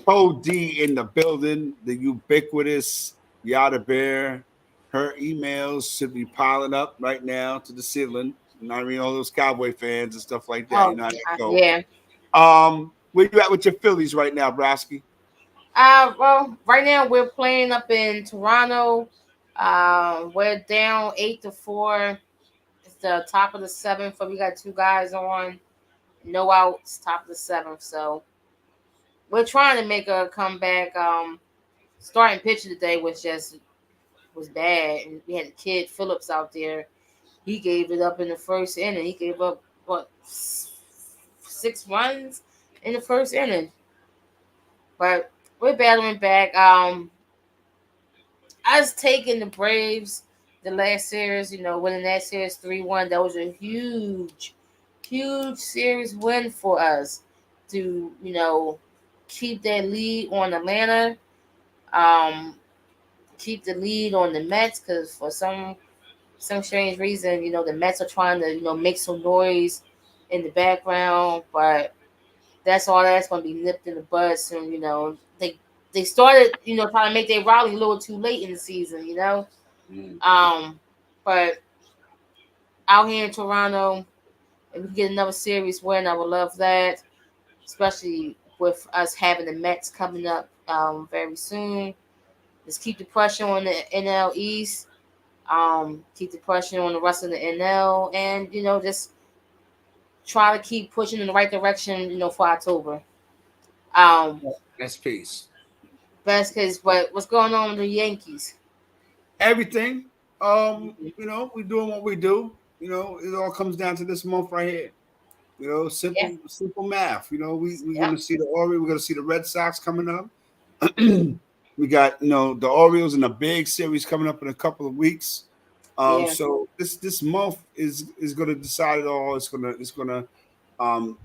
Pro D in the building, the ubiquitous Yada Bear. Her emails should be piling up right now to the ceiling. You know what I mean? All those Cowboy fans and stuff like that. You Oh, know how that go. yeah. Where you at with your Phillies right now, Brasky? Well, right now we're playing up in Toronto. We're down 8-4. It's the top of the seventh, so we got two guys on, no outs, top of the seventh. So we're trying to make a comeback. Starting pitcher today was bad, and we had a kid Phillips out there. He gave it up in the first inning. He gave up what 6 runs in the first inning, but we're battling back. I was taking the Braves the last series, winning that series 3-1. That was a huge, huge series win for us to, keep that lead on Atlanta, um, keep the lead on the Mets because for some strange reason, the Mets are trying to, make some noise in the background, but that's going to be nipped in the bud soon. They started, trying to make their rally a little too late in the season, Mm. But out here in Toronto, if we can get another series win, I would love that, especially with us having the Mets coming up very soon. Let's keep the pressure on the NL East. Keep the pressure on the rest of the NL, and just try to keep pushing in the right direction. For October. Um, That's peace. Best case, but what's going on with the Yankees? Everything. We're doing what we do. It all comes down to this month right here. Yeah, Simple math. We're yeah, gonna see the Orioles, we're gonna see the Red Sox coming up. We got the Orioles in a big series coming up in a couple of weeks. yeah, So this month is gonna decide it all. It's gonna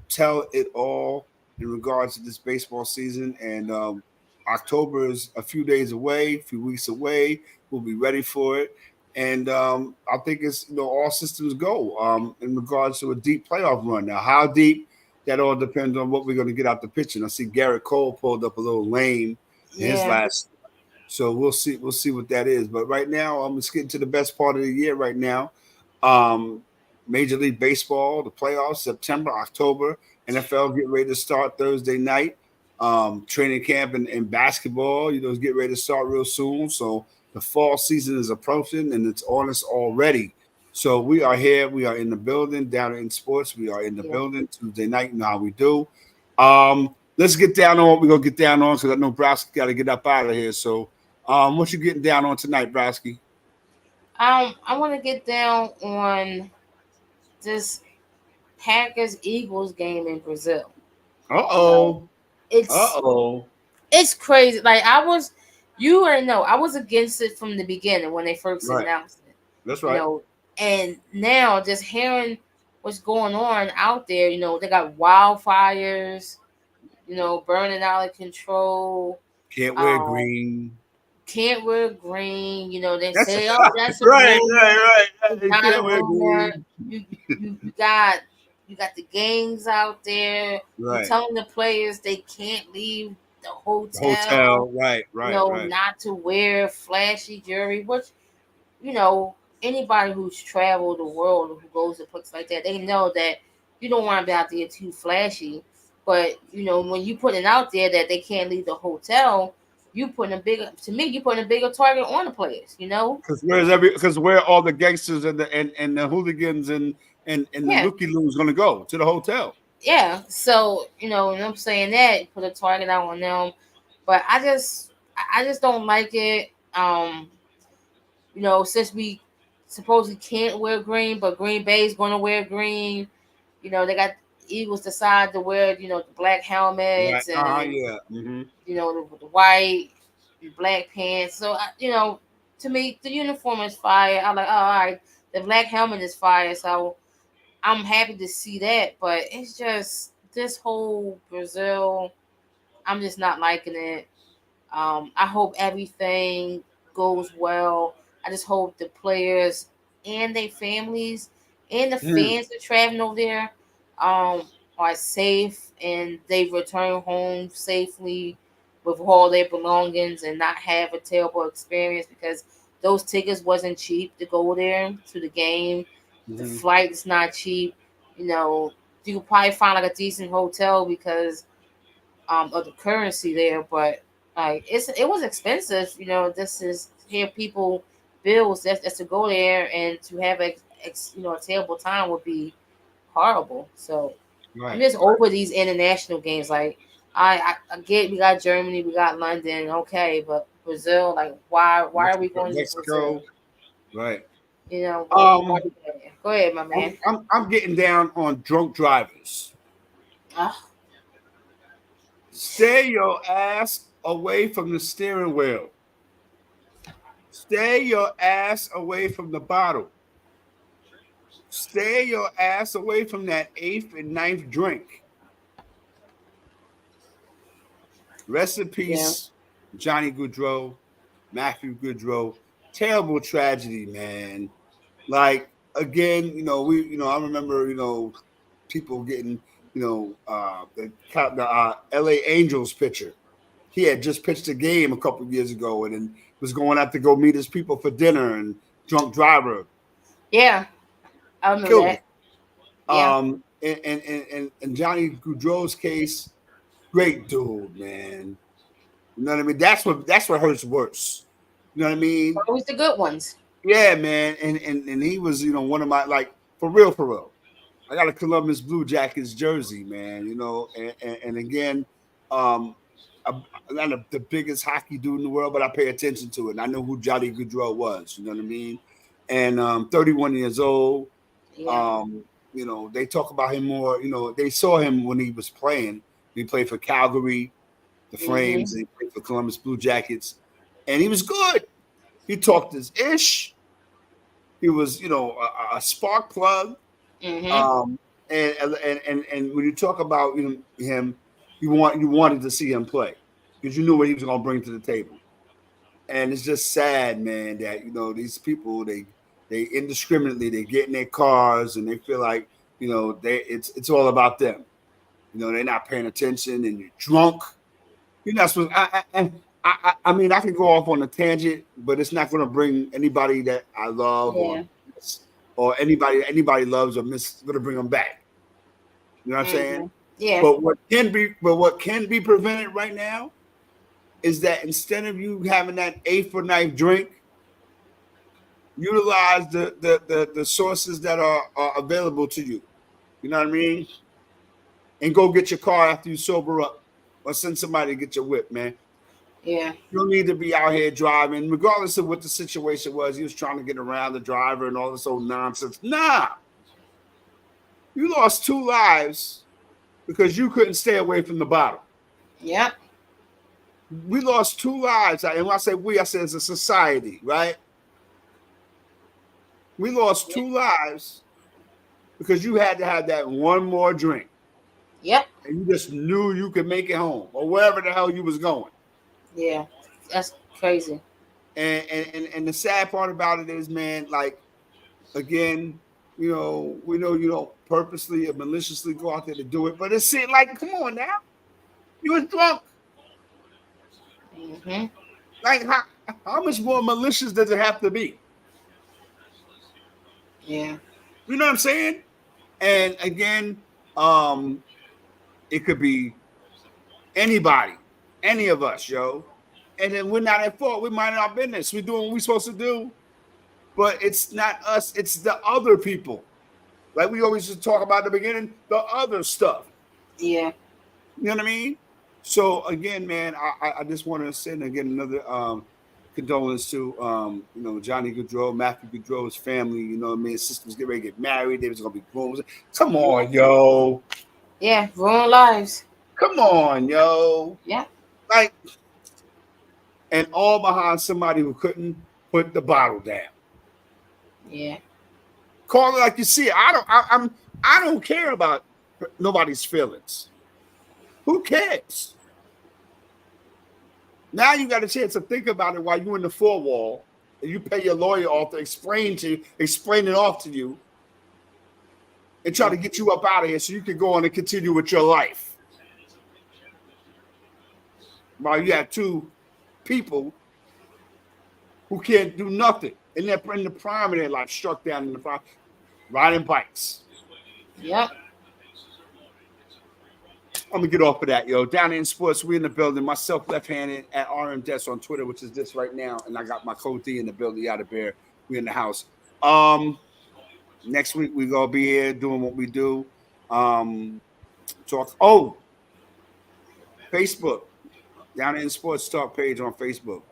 tell it all in regards to this baseball season. And October is a few days away, a few weeks away. We'll be ready for it. And I think it's all systems go in regards to a deep playoff run. Now, how deep, that all depends on what we're going to get out the pitching. I see Garrett Cole pulled up a little lame in his yeah, last, so we'll see. We'll see what that is. But right now, I'm just getting to the best part of the year right now. Um, Major League Baseball, the playoffs, September, October. NFL get ready to start Thursday night. Training camp and basketball, is getting ready to start real soon. So the fall season is approaching and it's on us already. So we are here. We are in the building down in sports. We are in the yeah. building Tuesday night. You know how we do. Let's get down on what we're gonna get down on because I know Browski got to get up out of here. So, what you getting down on tonight, Browski? I want to get down on this Packers Eagles game in Brazil. Uh You know, oh. Uh it's oh. it's crazy. Like you already know, I was against it from the beginning when they first Right. announced it. That's You right. know, and now just hearing what's going on out there, they got wildfires. burning out of control. Can't wear Um, green. can't wear green. They That's say, "Oh, that's a right, rumor." right, right. It's You not a can't wear rumor. green. You got the gangs out there. You Right. telling the players they can't leave the The hotel. hotel. Right, right, right. Not to wear flashy jewelry. Which anybody who's traveled the world or who goes to places like that, they know that you don't want to be out there too flashy. But when you put it out there that they can't leave the hotel, you putting a bigger target on the players. Because where all the gangsters and the hooligans and the Yeah, looky loos gonna go to the hotel? yeah. So when I'm saying that, put a target out on them. But I just don't like it. Since we supposedly can't wear green, but Green Bay's going to wear green. They got Eagles decide to wear, the black Right. helmets and Yeah. Mm-hmm. the white, and black pants. So to me, the uniform is fire. I'm like, oh, all right, the black helmet is fire. So I'm happy to see that. But it's just this whole Brazil. I'm just not liking it. I hope everything goes well. I just hope the players and their families and the Mm. fans that traveling over there are safe and they return home safely with all their belongings and not have a terrible experience because those tickets wasn't cheap to go there to the game. The Mm-hmm. flight is not cheap. You know, you could probably find like a decent hotel because of the currency there, but like it was expensive. This is here people bills that's to go there and to have a terrible time would be horrible. So I'm Right. just over these international games. Like I get we got Germany, we got London, okay, but Brazil, like why are we going to Brazil? Mexico. Right. Why Um. we going there? Go ahead, my man. I'm getting down on drunk drivers. Ah, Stay your ass away from the steering wheel. Stay your ass away from the bottle. Stay your ass away from that eighth and ninth drink. Rest in yeah, peace, Johnny Goodrow, Matthew Goodrow. Terrible tragedy, man. Like again, I remember, people getting, the L.A. Angels pitcher. He had just pitched a game a couple of years ago, and then was going out to go meet his people for dinner, and drunk driver yeah, I remember killed him. that. Yeah, And Johnny Goudreau's case, great dude, man. You know what I mean? That's what hurts worse. You know what I mean? always the good ones. Yeah, man. And he was, one of my, like, for real, for real. I got a Columbus Blue Jackets jersey, man. And again, um, I'm not the biggest hockey dude in the world, but I pay attention to it. And I know who Johnny Goudreau was. You know what I mean? And 31 years old. Yeah. They talk about him more. They saw him when he was playing. He played for Calgary, the Mhm. Flames, and he played for Columbus Blue Jackets, and he was good. He talked his ish. He was, a spark plug. Mhm. Um, and when you talk about him, you wanted to see him play because you knew what he was going to bring to the table. And it's just sad, man, that these people they indiscriminately they get in their cars and they feel like it's all about them. They're not paying attention and you're drunk. You're not supposed. I mean, I can go off on a tangent, but it's not going to bring anybody that I love Yeah. or anybody loves or miss going to bring them back. You know what I'm saying? Mhm. Yeah. But what can be prevented right now is that instead of you having that eighth or ninth drink, utilize the sources that are available to you. You know what I mean? And go get your car after you sober up, or send somebody to get your whip, man. Yeah. You don't need to be out here driving, regardless of what the situation was. He was trying to get around the driver and all this old nonsense. Nah, you lost 2 lives because you couldn't stay away from the bottle. Yep. We lost 2 lives, and when I say we, I say as a society, right? We lost Yeah. 2 lives because you had to have that one more drink. Yep. and you just knew you could make it home or wherever the hell you was going. Yeah. That's crazy. And the sad part about it is, man, like again, we know you don't purposely or maliciously go out there to do it, but it's like, come on now, you was drunk. Mm-hmm. Like how much more malicious does it have to be? Yeah. You know what I'm saying? And again, it could be anybody, any of us, yo. And then we're not at fault. We mind our business. We're doing what we're supposed to do. But it's not us, it's the other people. Like we always just talk about at the beginning, the other stuff. Yeah. You know what I mean? So again, man, I just want to send again another condolence to Johnny Goodrow, Matthew Goodrow's family. You know what I mean? His sister was getting ready to get married. They was gonna be grooms. Come on, yo. Yeah. Ruin lives. Come on, yo. Yeah. Like, and all behind somebody who couldn't put the bottle down. Yeah. Call it like you see it. I don't care about nobody's feelings. Who cares? Now you got a chance to think about it while you're in the four wall and you pay your lawyer off to explain it off to you and try to get you up out of here so you can go on and continue with your life. While you have two people who can't do nothing and they're in the prime of their life, struck down in the prime, riding bikes. Yep. I'm gonna get off of that, yo. Down in sports, we in the building. Myself, left-handed at RM Des on Twitter, which is this right now, and I got my code D in the building out of there. We in the house. Next week we gonna be here doing what we do. Talk. Oh, Facebook. Down in Sports Talk page on Facebook.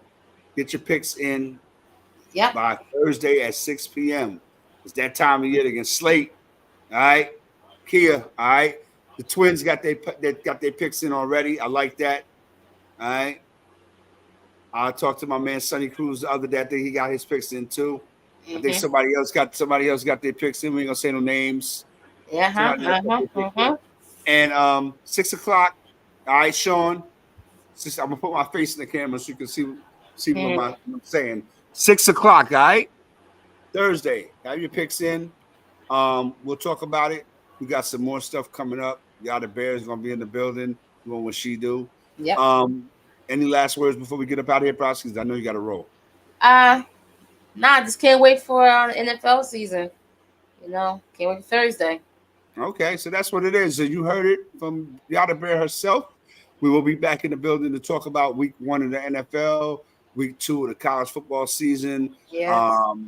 Get your picks in. Yep. By Thursday at 6 p.m. It's that time of year against Slate. All right, Kia. All right. The Twins got their picks in already. I like that. All right. I talked to my man Sonny Cruz the other day. I think he got his picks in too. Mm-hmm. I think somebody else got their picks in. We ain't gonna say no names. Yeah. And 6 o'clock. All right, Sean. I'm gonna put my face in the camera so you can see what I'm saying. 6 o'clock. All right. Thursday. Have your picks in. We'll talk about it. We got some more stuff coming up. Yada Bears gonna be in the building doing what she do. Yep. Any last words before we get up out of here, Prosky? I know you got to roll. Nah, just can't wait for NFL season. Can't wait for Thursday. Okay, so that's what it is. So you heard it from Yada Bear herself. We will be back in the building to talk about week 1 of the NFL, week 2 of the college football season. Yes.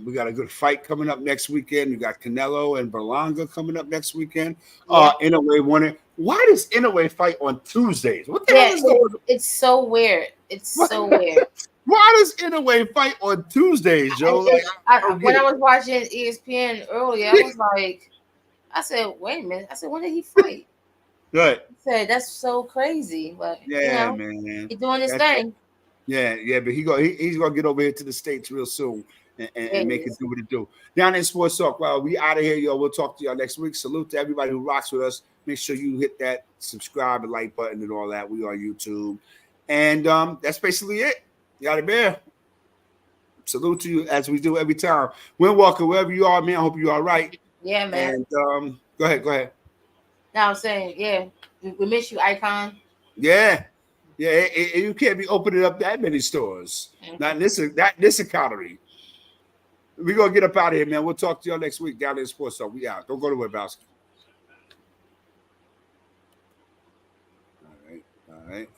We got a good fight coming up next weekend. We got Canelo and Berlanga coming up next weekend. Inoue won it. Why does Inoue fight on Tuesdays? What the hell is going on? It's so weird. It's so weird. Why does Inoue fight on Tuesdays, Joe? When I was watching ESPN earlier, I said, wait a minute. I said, when did he fight? Good. I said, that's so crazy. But man, he's doing his thing. Yeah, but he's gonna get over here to the States real soon and make it do what it do. Down in Sports Talk. Well, we out of here, yo. We'll talk to y'all next week. Salute to everybody who rocks with us. Make sure you hit that subscribe and like button and all that. We on YouTube. And that's basically it. Yada Bear. Salute to you as we do every time. When Walker, wherever you are, man, I hope you're all right. Yeah, man. And go ahead. Now I'm saying, yeah, we miss you, Icon. Yeah. You can't be opening up that many stores. Mm-hmm. Not in this economy. We're gonna get up out of here, man. We'll talk to y'all next week down in Sports Talk. We out. Don't go to Webowski. All right.